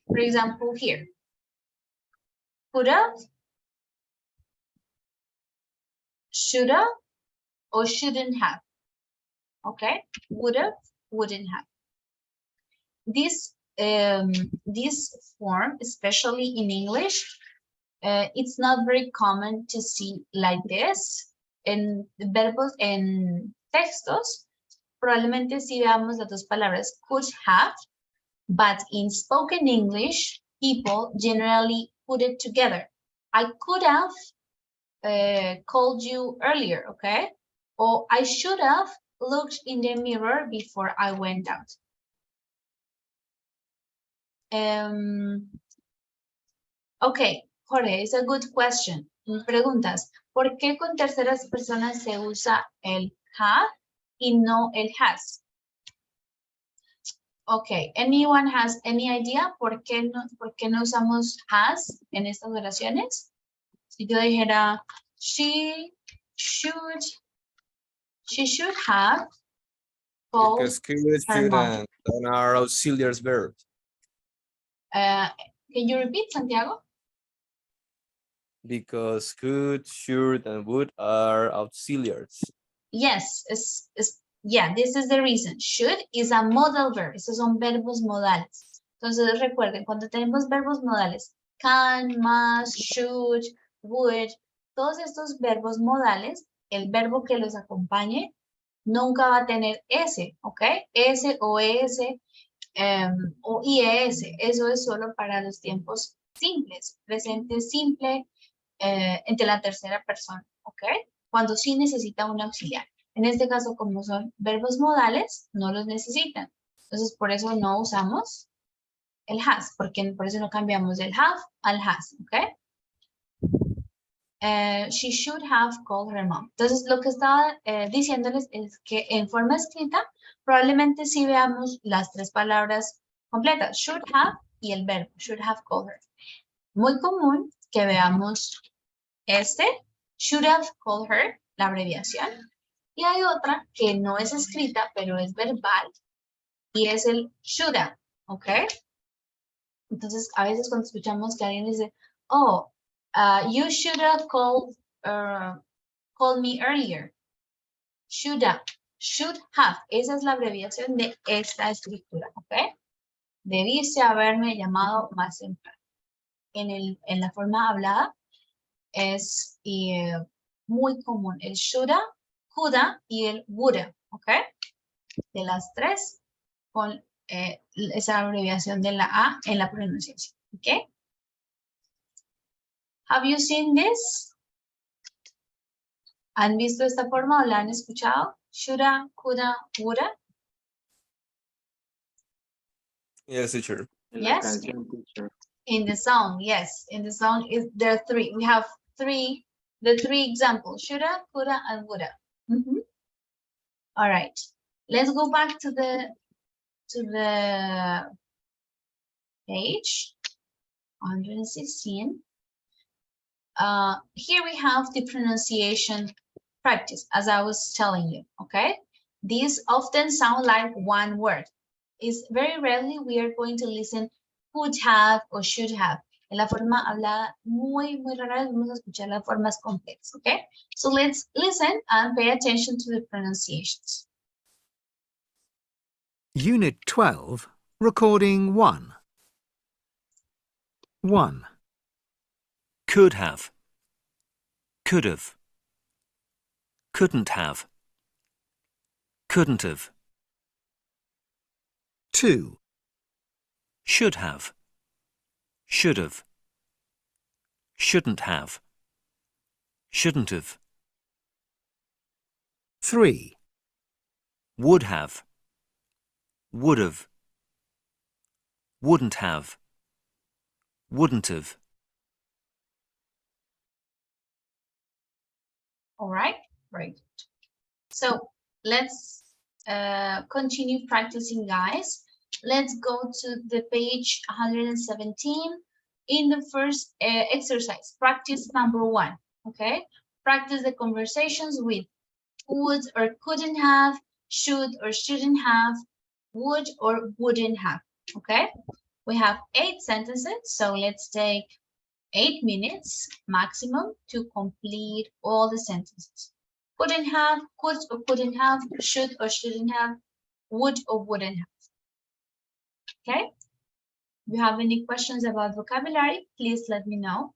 A: For example, here, could have, should have, or shouldn't have, okay? Would have, wouldn't have. This form, especially in English, it's not very common to see like this. En verbos, en textos, probablemente sí veamos las dos palabras could have, but in spoken English, people generally put it together. I could have called you earlier, okay? Or I should have looked in the mirror before I went out. Okay, Jorge, it's a good question. Preguntas, ¿por qué con terceras personas se usa el have y no el has? Okay, anyone has any idea por qué no usamos has en estas oraciones? Si yo dijera, she should have called
C: Because could,
A: her
C: should,
A: mom.
C: and are auxiliary verbs.
A: Can you repeat, Santiago?
C: Because could, should, and would are auxiliaries.
A: Yes, yeah, this is the reason. Should is a modal verb. Estos son verbos modales. Entonces recuerden, cuando tenemos verbos modales, can, must, should, would, todos estos verbos modales, el verbo que los acompañe nunca va a tener S, ¿ok? S o ES o IES. Eso es solo para los tiempos simples, presente simple, entre la tercera persona, ¿ok? Cuando sí necesita un auxiliar. En este caso, como son verbos modales, no los necesitan. Entonces, por eso no usamos el has, porque por eso no cambiamos del have al has, ¿ok? She should have called her mom. Entonces, lo que estaba diciéndoles es que en forma escrita, probablemente sí veamos las tres palabras completas, should have y el verbo, should have called her. Muy común que veamos este, should have called her, la abreviación, Y hay otra que no es escrita, pero es verbal, y es el shoulda, ¿ok? Entonces, a veces cuando escuchamos que alguien dice, oh, you should have called me earlier. Should have. Esa es la abreviación de esta escritura, ¿ok? Debiste haberme llamado más temprano. En la forma hablada es muy común el shoulda, coulda y el woulda, ¿ok? De las tres con esa abreviación de la A en la pronunciación, ¿ok? Have you seen this? ¿Han visto esta forma o la han escuchado? Shoulda, coulda, woulda.
C: Yes, teacher.
A: Yes. In the song, yes. In the song, there are three. We have the three examples: shoulda, coulda, and woulda. All right. Let's go back to the page 116. Here we have the pronunciation practice, as I was telling you, okay? These often sound like one word. It's very rarely we are going to listen could have or should have. En la forma hablada, muy rara vamos a escuchar las formas complejas, okay? So let's listen and pay attention to the pronunciations.
O: Unit 12, Recording 1. 1. Could have. Could have. Couldn't have. Couldn't have. 2. Should have. Should have. Shouldn't have. Shouldn't have. 3. Would have. Would have. Wouldn't have. Wouldn't have.
A: All right, very good. So let's continue practicing, guys. Let's go to the page 117 in the first exercise, practice number 1, okay? Practice the conversations with would or couldn't have, should or shouldn't have, would or wouldn't have, okay? We have 8 sentences, so let's take 8 minutes maximum to complete all the sentences. Couldn't have, could or couldn't have, should or shouldn't have, would or wouldn't have. Okay? If you have any questions about vocabulary, please let me know.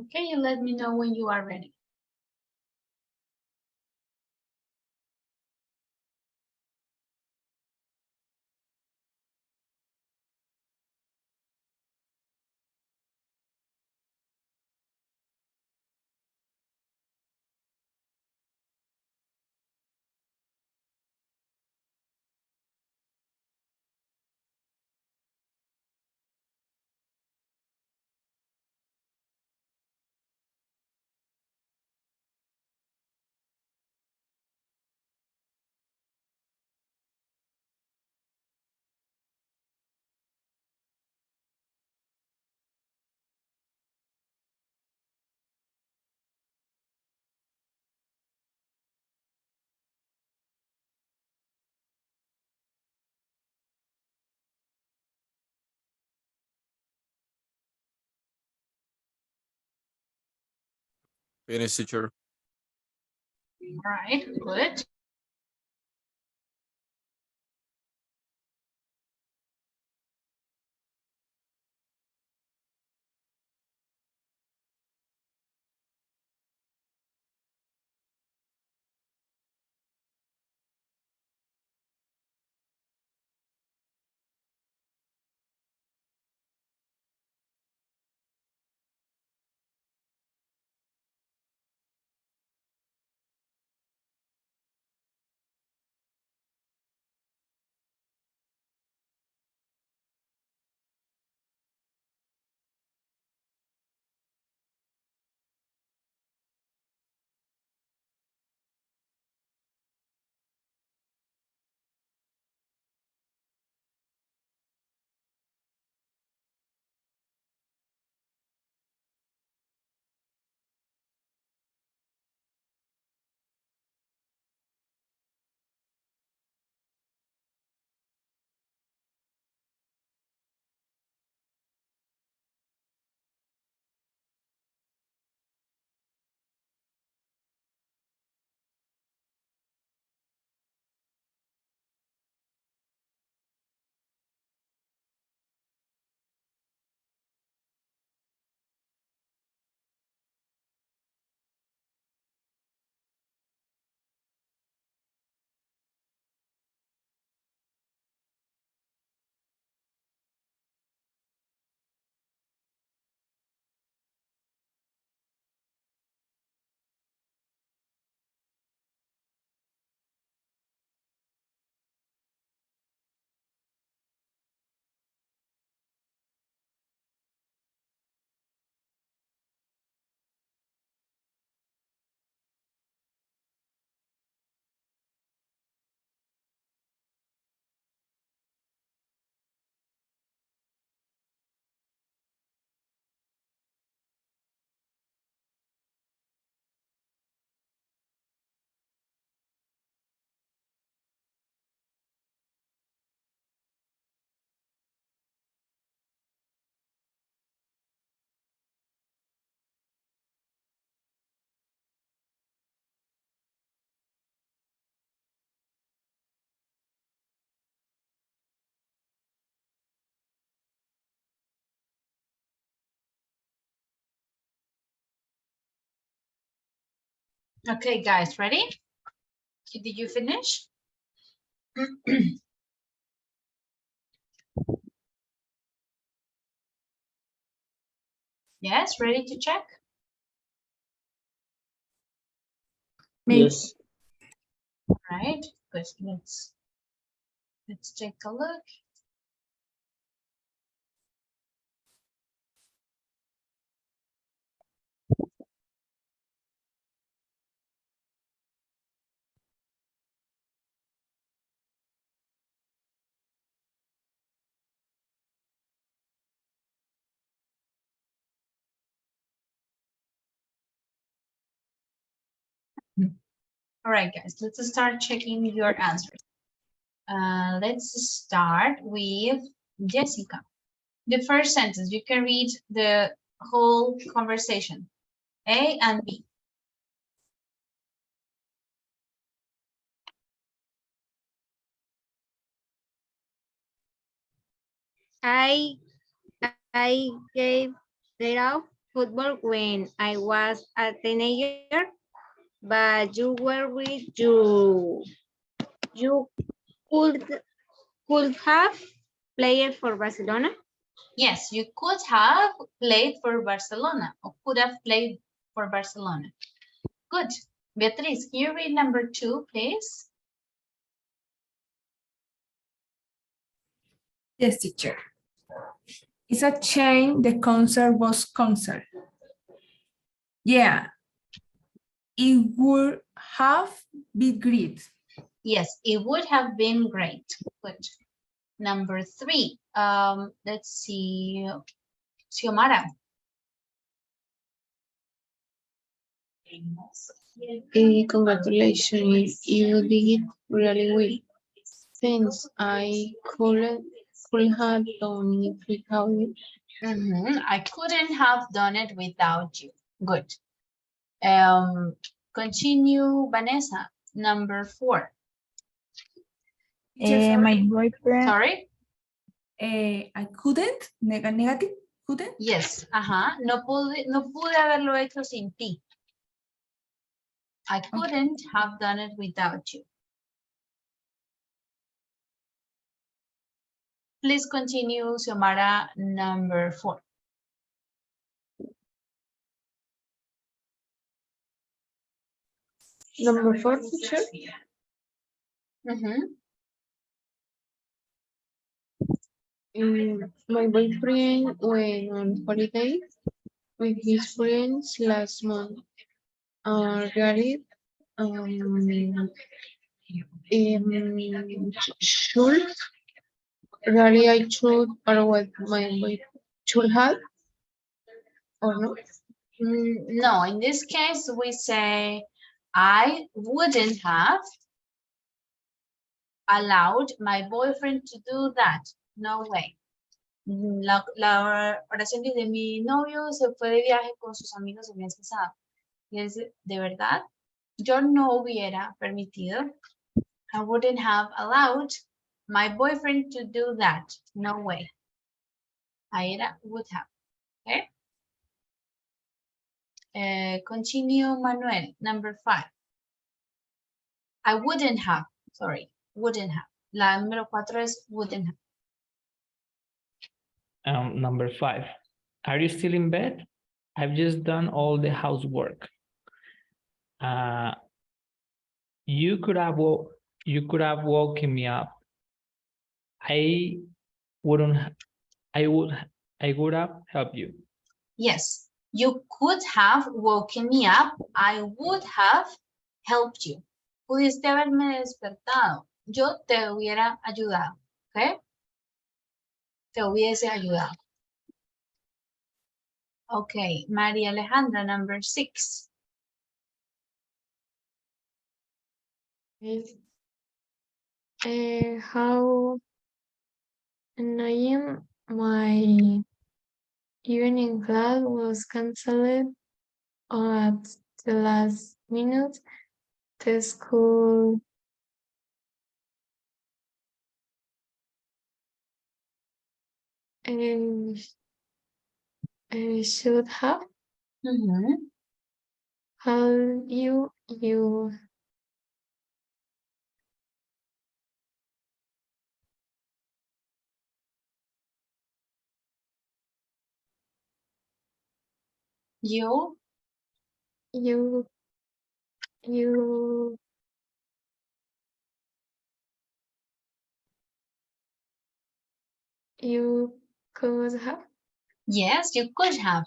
A: Okay, you let me know when you are ready.
C: Finish, teacher.
A: All right, good. Okay, guys, ready? Did you finish? Yes, ready to check?
D: Yes.
A: Right, good. Let's take a look. All right, guys, let's start checking your answers. Let's start with Jessica. The first sentence, you can read the whole conversation, A and B.
K: I gave get out football when I was a teenager, but you were with you could have played for Barcelona.
A: Yes, you could have played for Barcelona or could have played for Barcelona. Good. Beatriz, can you read number 2, please?
P: Yes, teacher. It's a shame the concert was canceled. Yeah, it would have been great.
A: Yes, it would have been great. Good. Number 3. Let's see. Xiomara.
B: Congratulations, you did really well. Thanks, I could have done it without you.
A: I couldn't have done it without you. Good. Continue, Vanessa. Number 4.
M: My boyfriend.
A: Sorry?
P: I couldn't, negative, couldn't.
A: Yes, no pude haberlo hecho sin ti. I couldn't have done it without you. Please continue, Xiomara, number 4.
B: Number 4, teacher. My boyfriend went on holiday with his friends last month. Really, should really I should or what my boyfriend should have or no?
A: No, in this case, we say, I wouldn't have allowed my boyfriend to do that. No way. La oración dice, mi novio se fue de viaje con sus amigos el mes pasado. Y es de verdad, yo no hubiera permitido, I wouldn't have allowed my boyfriend to do that. No way. Ahí era would have. Okay. Continue, Manuel. Number 5. I wouldn't have. Sorry, wouldn't have. La número 4 es wouldn't have.
H: Number 5. Are you still in bed? I've just done all the housework. You could have woken me up. I would have helped you.
A: Yes, you could have woken me up. I would have helped you. Pudiste haberme despertado. Yo te hubiera ayudado. ¿Ok? Te hubiese ayudado. Okay, María Alejandra, number 6.
B: How annoying my evening class was cancelled at the last minute. The school should have how you could have.
A: Yes, you could have.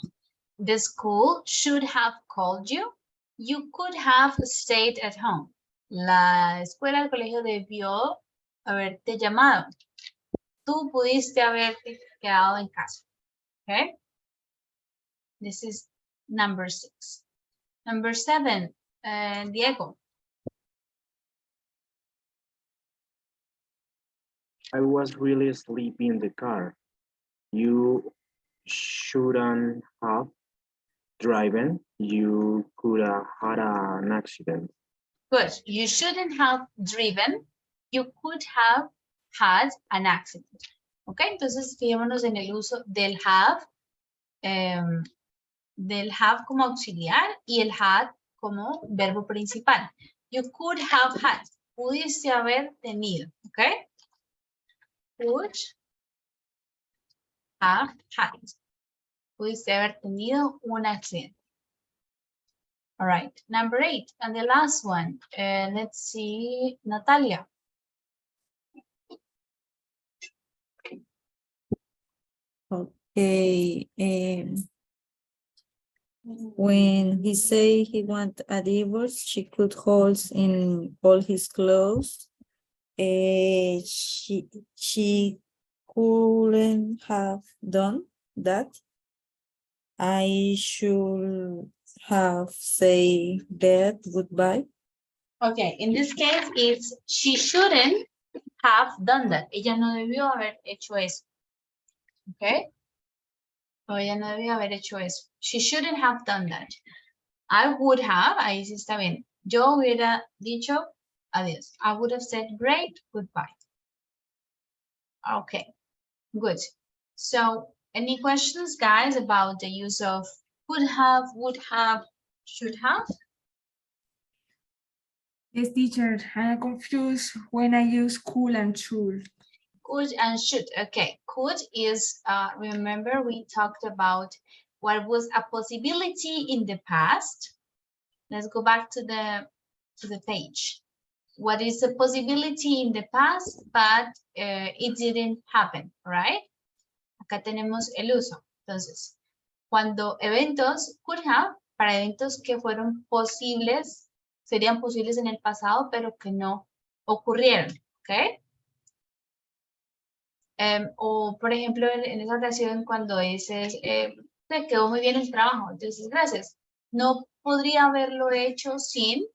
A: The school should have called you. You could have stayed at home. La escuela, el colegio debió haberte llamado. Tú pudiste haberte quedado en casa. Okay? This is number 6. Number 7, Diego.
Q: I was really sleepy in the car. You shouldn't have driven. You could have had an accident.
A: Good. You shouldn't have driven. You could have had an accident. Ok, entonces fijémonos en el uso del have. del have como auxiliar y el had como verbo principal. You could have had. Pudiste haber tenido, ¿ok? Could have had. Pudiste haber tenido un accidente. All right, number 8, and the last one. Let's see, Natalia.
G: Okay. When he say he want a divorce, she put holes in all his clothes. She couldn't have done that. I should have said that goodbye.
A: Okay, in this case, it's she shouldn't have done that. Ella no debió haber hecho eso. Okay? O ella no debió haber hecho eso. She shouldn't have done that. I would have, ahí sí está bien. Yo hubiera dicho adiós. I would have said great, goodbye. Okay, good. So, any questions, guys, about the use of could have, would have, should have?
P: Yes, teacher, I'm confused when I use could and should.
A: Could and should. Okay, could is, remember we talked about what was a possibility in the past. Let's go back to the page. What is a possibility in the past, but it didn't happen, right? Acá tenemos el uso. Entonces, cuando eventos could have, para eventos que fueron posibles, serían posibles en el pasado, pero que no ocurrieron, ¿ok? O, por ejemplo, en esa ocasión cuando dices, te quedó muy bien el trabajo, entonces, gracias. No podría haberlo hecho sin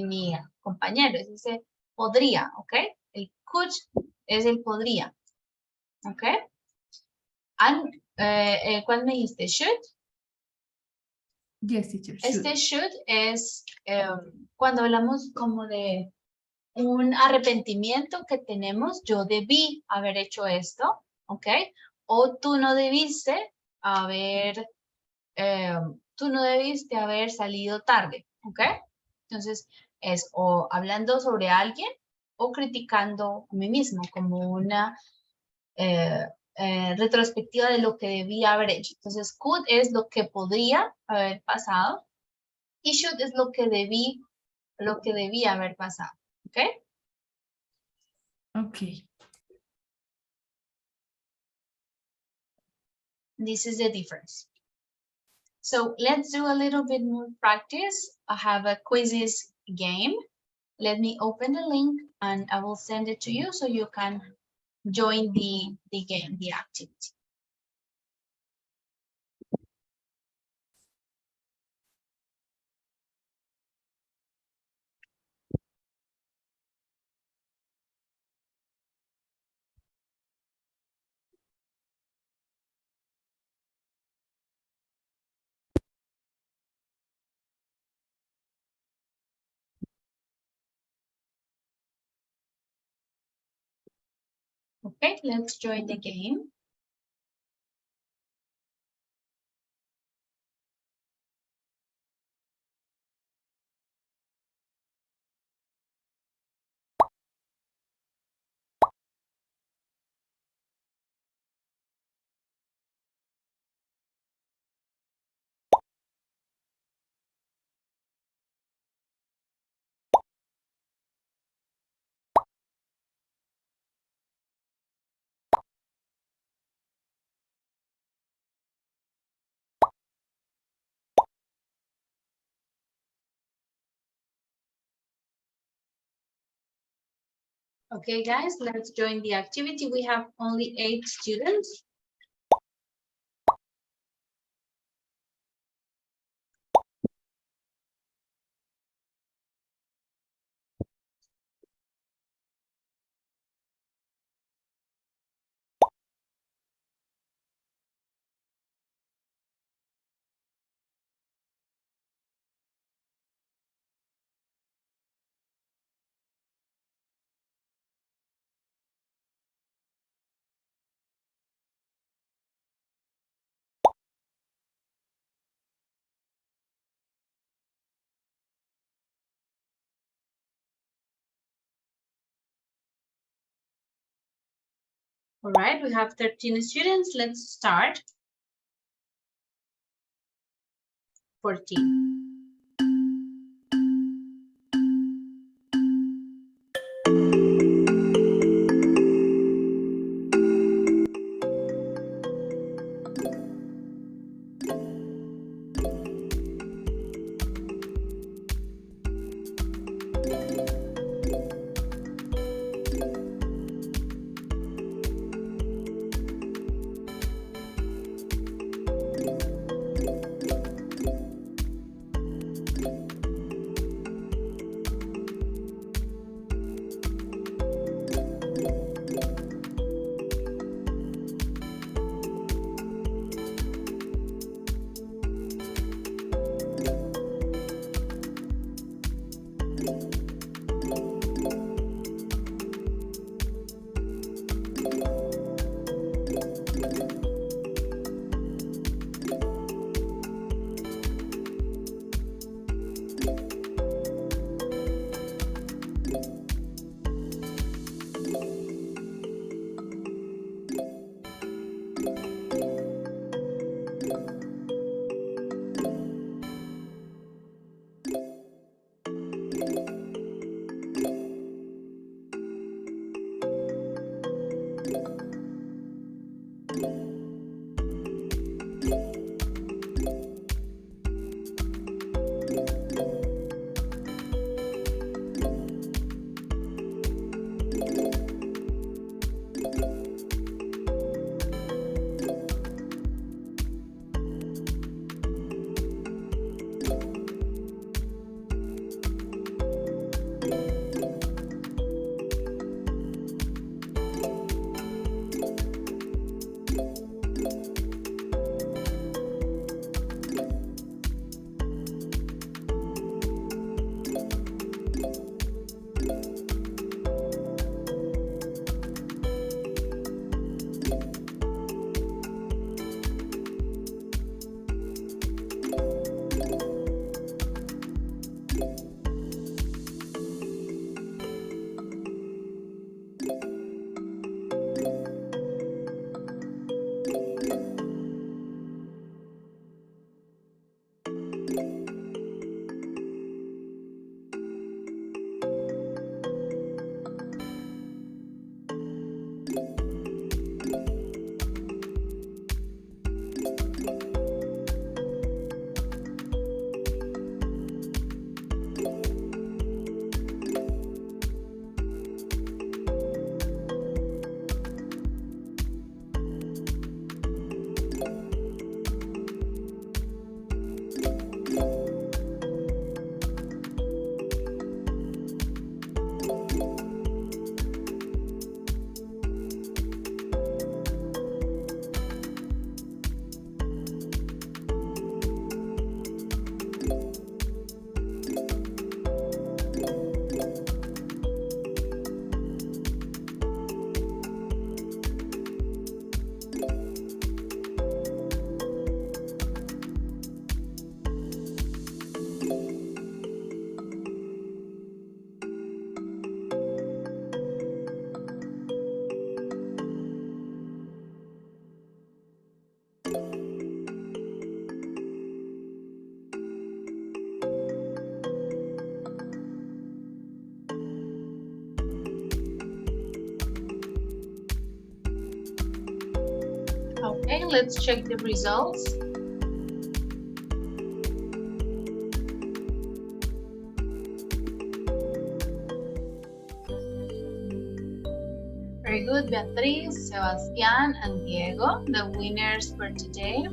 A: mi compañero, es ese podría, ¿ok? El could es el podría, ¿ok? And, ¿cuál me dijiste? Should.
P: Yes, teacher, should.
A: Este should es cuando hablamos como de un arrepentimiento que tenemos, yo debí haber hecho esto, ¿ok? O tú no debiste haber, salido tarde, ¿ok? Entonces, es o hablando sobre alguien o criticando a mí mismo como una retrospectiva de lo que debía haber hecho. Entonces, could es lo que podría haber pasado y should es lo que debía haber pasado, ¿ok?
P: Okay.
A: This is the difference. So let's do a little bit more practice. I have a quizzes game. Let me open the link and I will send it to you so you can join the game, the activity. Okay, let's join the game. Okay, guys, let's join the activity. We have only 8 students. All right, we have 13 students. Let's start. 14. Okay, let's check the results. Very good, Beatriz, Sebastián, and Diego, the winners for today.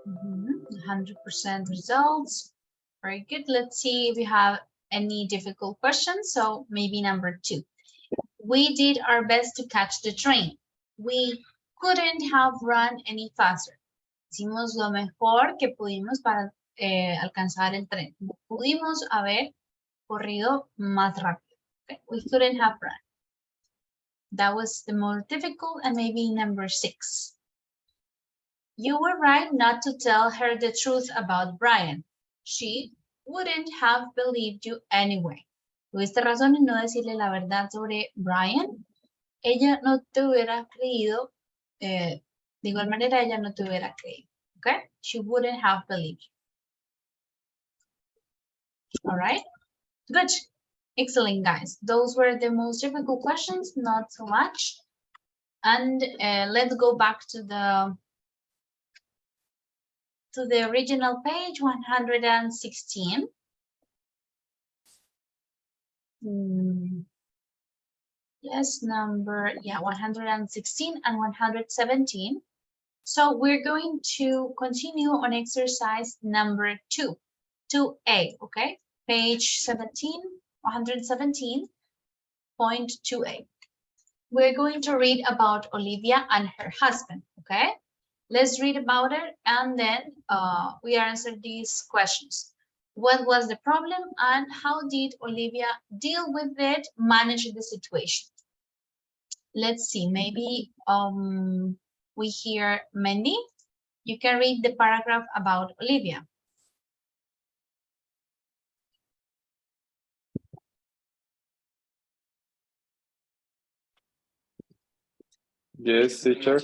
A: Mhm, 100% results. Very good. Let's see if we have any difficult questions. So maybe number 2. We did our best to catch the train. We couldn't have run any faster. Hicimos lo mejor que pudimos para alcanzar el tren. No pudimos haber corrido más rápido. Okay? We couldn't have run. That was the more difficult, and maybe number 6. You were right not to tell her the truth about Brian. She wouldn't have believed you anyway. Tuviste razón en no decirle la verdad sobre Brian. Ella no te hubiera creído, de igual manera ella no te hubiera creído. Okay? She wouldn't have believed you. All right? Good. Excellent, guys. Those were the most difficult questions, not so much. And let's go back to the original page 116. Yes, 116 and 117. So we're going to continue on exercise number 2A, okay? Page 17, 117.2A. We're going to read about Olivia and her husband, okay? Let's read about it and then we answer these questions. What was the problem and how did Olivia deal with it, manage the situation? Let's see, maybe we hear Mandy. You can read the paragraph about Olivia.
J: Yes, teacher.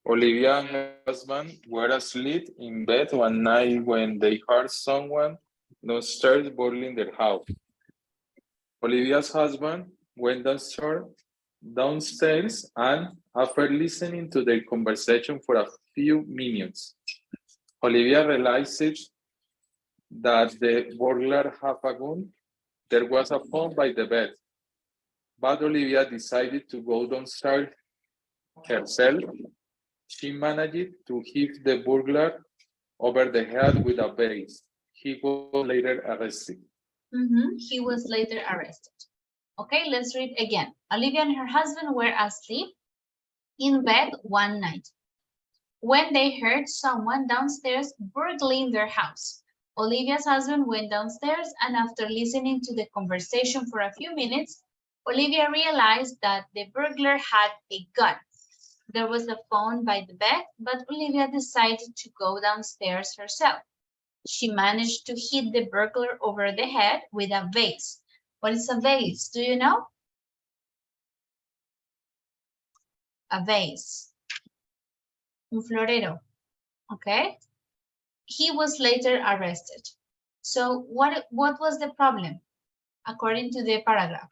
J: Olivia and her husband were asleep in bed one night when they heard someone downstairs bottling their house. Olivia's husband went downstairs and, after listening to their conversation for a few minutes, Olivia realized that the burglar had a gun. There was a phone by the bed, but Olivia decided to go downstairs herself. She managed to hit the burglar over the head with a vase. He was later arrested.
A: He was later arrested. Okay, let's read again. Olivia and her husband were asleep in bed one night when they heard someone downstairs burgling their house. Olivia's husband went downstairs and after listening to the conversation for a few minutes, Olivia realized that the burglar had a gun. There was a phone by the bed, but Olivia decided to go downstairs herself. She managed to hit the burglar over the head with a vase. What is a vase? Do you know? A vase. Un florero. Okay. He was later arrested. So what was the problem according to the paragraph?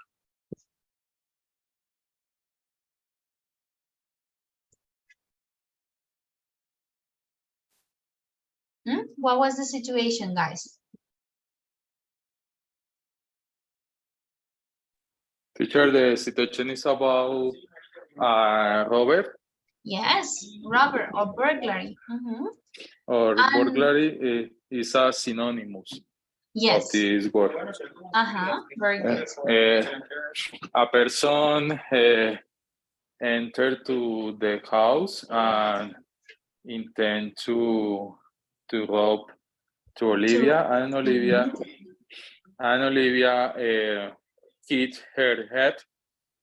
A: What was the situation, guys?
J: Teacher, the situation is about robber.
A: Yes, robber or burglary.
J: Or burglary is a synonymous
A: Yes.
J: of this word.
A: Very good.
J: A person entered to the house and intend to rob to Olivia, and Olivia hit her head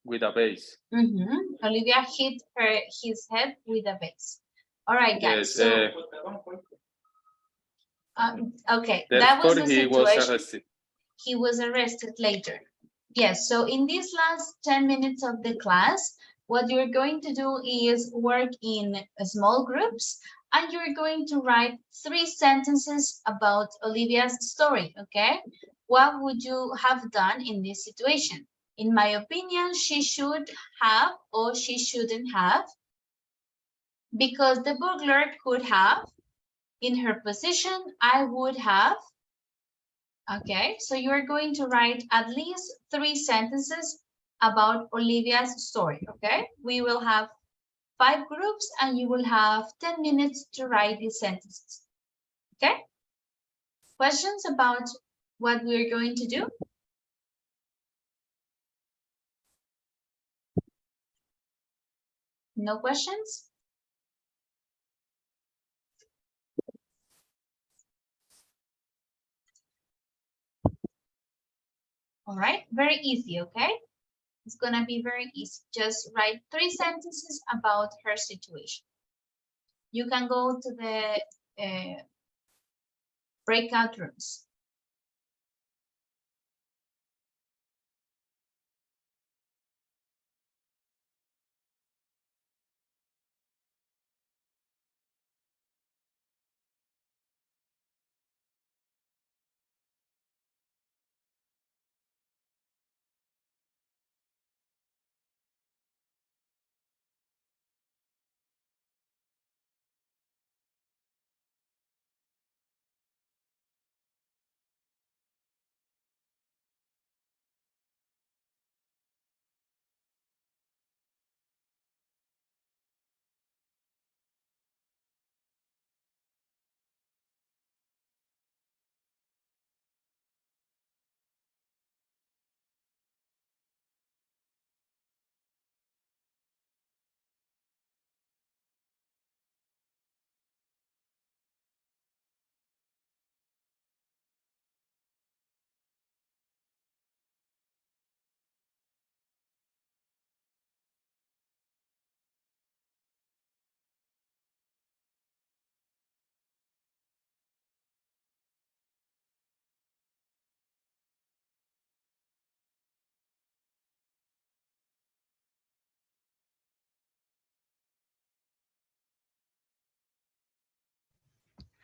J: with a vase.
A: Olivia hit his head with a vase. All right, guys.
J: Yes,
A: Okay, that was the
J: he
A: situation.
J: was arrested.
A: He was arrested later. Yes, so in these last 10 minutes of the class, what you're going to do is work in small groups and you're going to write 3 sentences about Olivia's story, okay? What would you have done in this situation? In my opinion, she should have or she shouldn't have, because the burglar could have. In her position, I would have. Okay, so you're going to write at least 3 sentences about Olivia's story, okay? We will have 5 groups and you will have 10 minutes to write these sentences, okay? Questions about what we're going to do? No questions? All right, very easy, okay? It's gonna be very easy. Just write 3 sentences about her situation. You can go to the breakout rooms.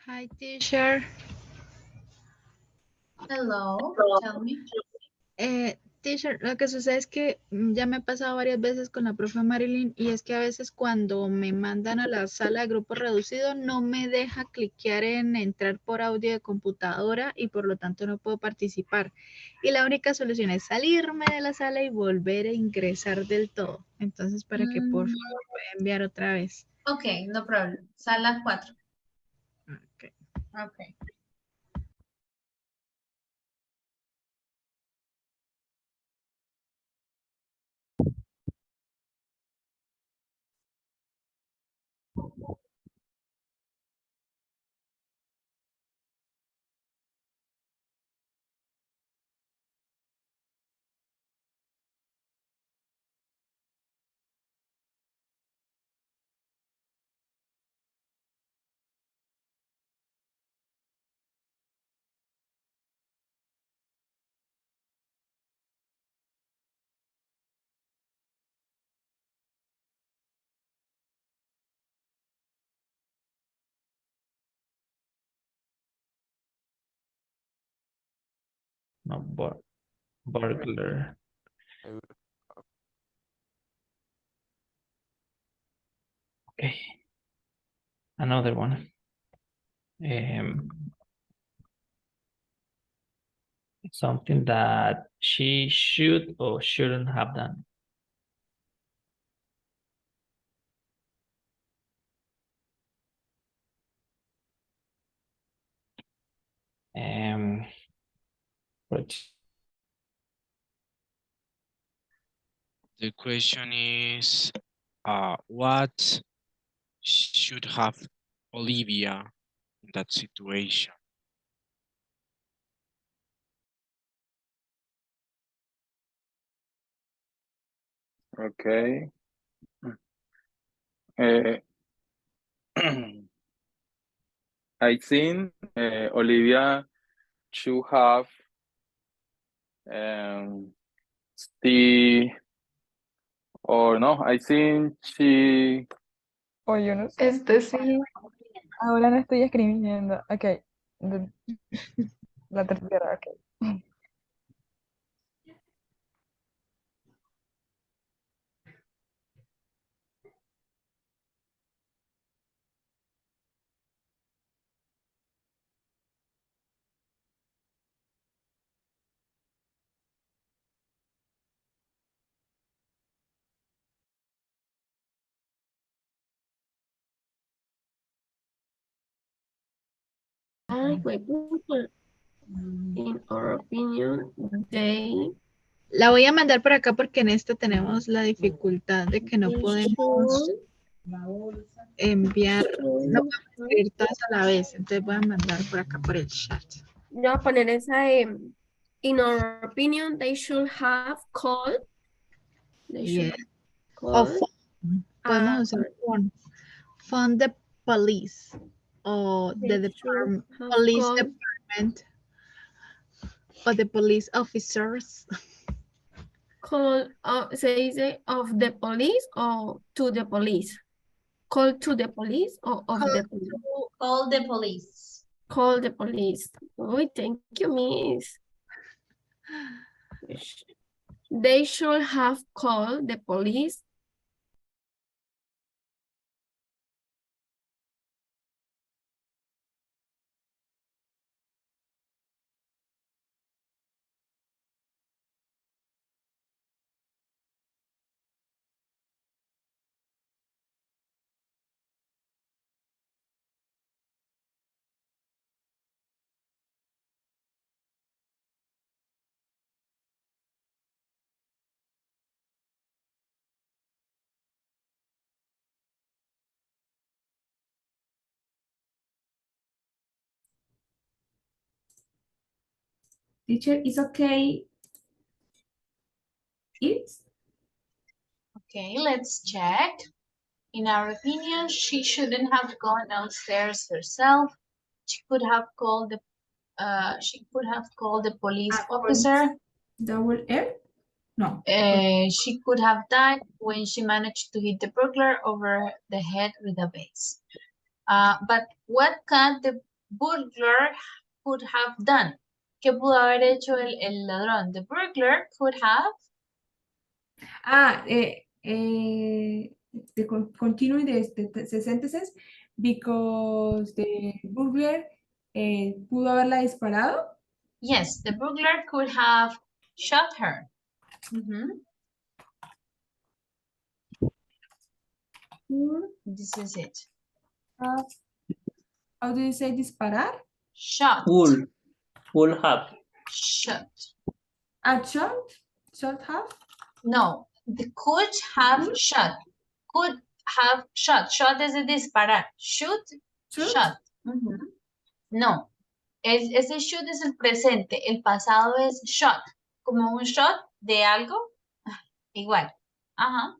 I: Hi, teacher.
A: Hello, tell me.
I: Teacher, lo que sucede es que ya me ha pasado varias veces con la profe Marilyn y es que a veces cuando me mandan a la sala de grupo reducido no me deja cliquear en entrar por audio de computadora y por lo tanto no puedo participar. Y la única solución es salirme de la sala y volver a ingresar del todo. Entonces, para que por favor pueda enviar otra vez.
A: Ok, no problem. Sala 4.
I: Ok.
A: Ok.
H: No, burglar. Okay. Another one. Something that she should or shouldn't have done. Right.
R: The question is, what should have Olivia in that situation?
J: Okay. I think Olivia should have the or no, I think she
M: O yo no sé.
B: Sí.
M: Ahora no estoy escribiendo. Ok. La tercera, ok.
L: Ay, hueputa. In our opinion, they
I: La voy a mandar por acá porque en esta tenemos la dificultad de que no podemos enviar, no podemos escribir todas a la vez. Entonces voy a mandar por acá por el chat.
L: yo voy a poner esa de, in our opinion, they should have called. They should
I: Yeah.
L: have
I: O
L: called.
I: phone. Podemos usar phone. Phone police or
K: They
I: the
K: should have
I: police
K: called
I: department or the police officers.
L: Call, say of the police or to the police? Call to the police or of the police?
A: Call the police.
L: Call the police. Oh, thank you, miss. They should have called the police.
P: Teacher, is okay. It's
A: Okay, let's check. In our opinion, she shouldn't have gone downstairs herself. She could have called the police officer.
P: double L? No.
A: She could have died when she managed to hit the burglar over the head with a vase. But what can the burglar could have done? ¿Qué pudo haber hecho el ladrón? The burglar could have.
P: Continue the sentences because the burglar pudo haberla disparado.
A: Yes, the burglar could have shot her. This is it.
P: How do you say disparar?
A: Shot.
D: Would have.
A: Shot.
P: Shot have?
A: No, the could have shot. Could have shot. Shot es de disparar. Shoot, shot. No, ese shoot es el presente. El pasado es shot. Como un shot de algo. Igual. Ajá.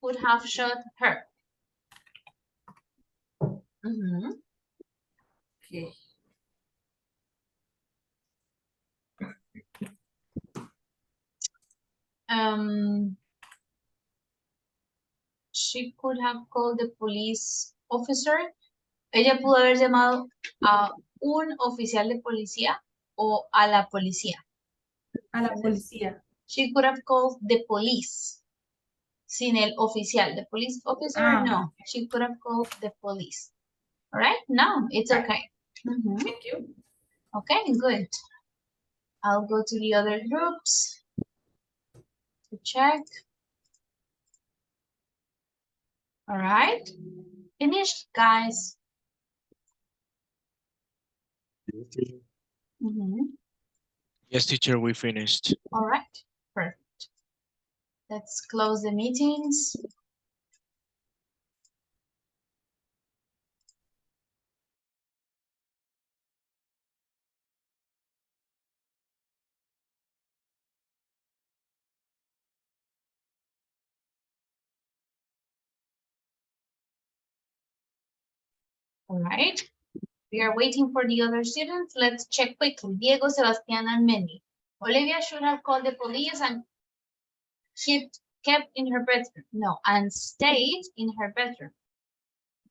A: Could have shot her.
P: Okay.
A: She could have called the police officer. Ella pudo haber llamado a un oficial de policía o a la policía.
P: A la policía.
A: She could have called the police. Sin el oficial. The police officer, no. She could have called the police. All right? No, it's okay.
P: Thank you.
A: Okay, good. I'll go to the other groups to check. All right. Finished, guys.
R: Yes, teacher, we finished.
A: All right, perfect. Let's close the meetings. All right. We are waiting for the other students. Let's check quickly. Diego, Sebastián, and Mandy. Olivia should have called the police and kept in her bedroom. No, and stayed in her bedroom.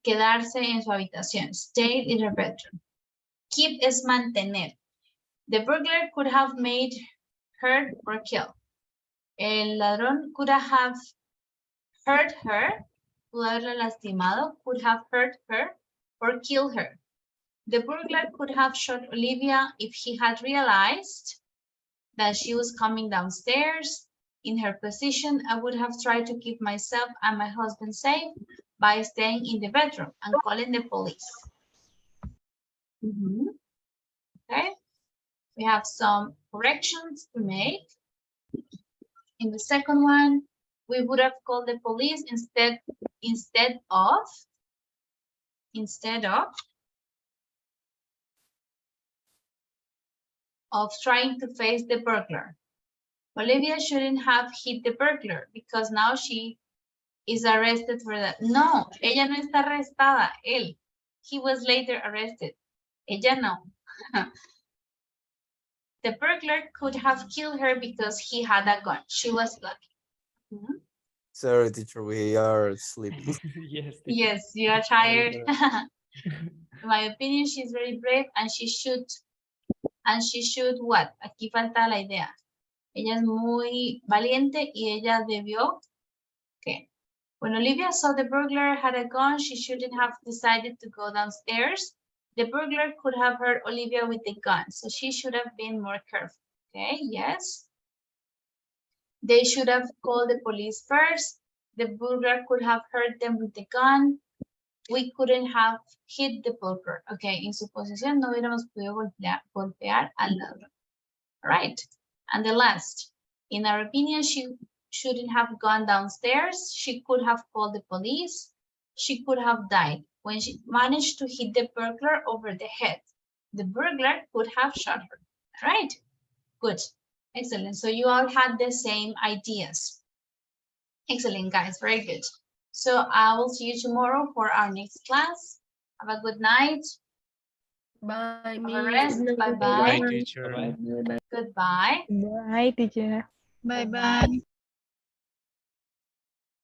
A: Quedarse en su habitación. Stayed in her bedroom. Keep es mantener. The burglar could have made hurt or killed. El ladrón could have hurt her. Pudo haberla lastimado. Could have hurt her or killed her. The burglar could have shot Olivia if he had realized that she was coming downstairs. In her position, I would have tried to keep myself and my husband safe by staying in the bedroom and calling the police. Okay, we have some corrections to make. In the second one, we would have called the police instead of trying to face the burglar. Olivia shouldn't have hit the burglar because now she is arrested for that. No, ella no está arrestada, él. He was later arrested. Ella no. The burglar could have killed her because he had a gun. She was lucky. Mhm.
C: Sorry, teacher, we are sleeping.
H: Yes. teacher.
A: Yes, you are tired. In my opinion, she's very brave and she should what? Aquí falta la idea. Ella es muy valiente y ella debió, ¿qué? When Olivia saw the burglar had a gun, she shouldn't have decided to go downstairs. The burglar could have hurt Olivia with the gun, so she should have been more careful. Okay, yes. They should have called the police first. The burglar could have hurt them with the gun. We couldn't have hit the burglar. Okay, en su posición no hubiéramos podido golpear al ladrón. All right, and the last. In our opinion, she shouldn't have gone downstairs. She could have called the police. She could have died when she managed to hit the burglar over the head. The burglar could have shot her. All right, good, excellent. So you all had the same ideas. Excellent, guys, very good. So I will see you tomorrow for our next class. Have a good night.
L: Bye,
A: Have a rest. Bye-bye.
R: Bye, teacher.
H: Bye-bye.
A: Goodbye.
M: Bye, teacher.
I: Bye bye.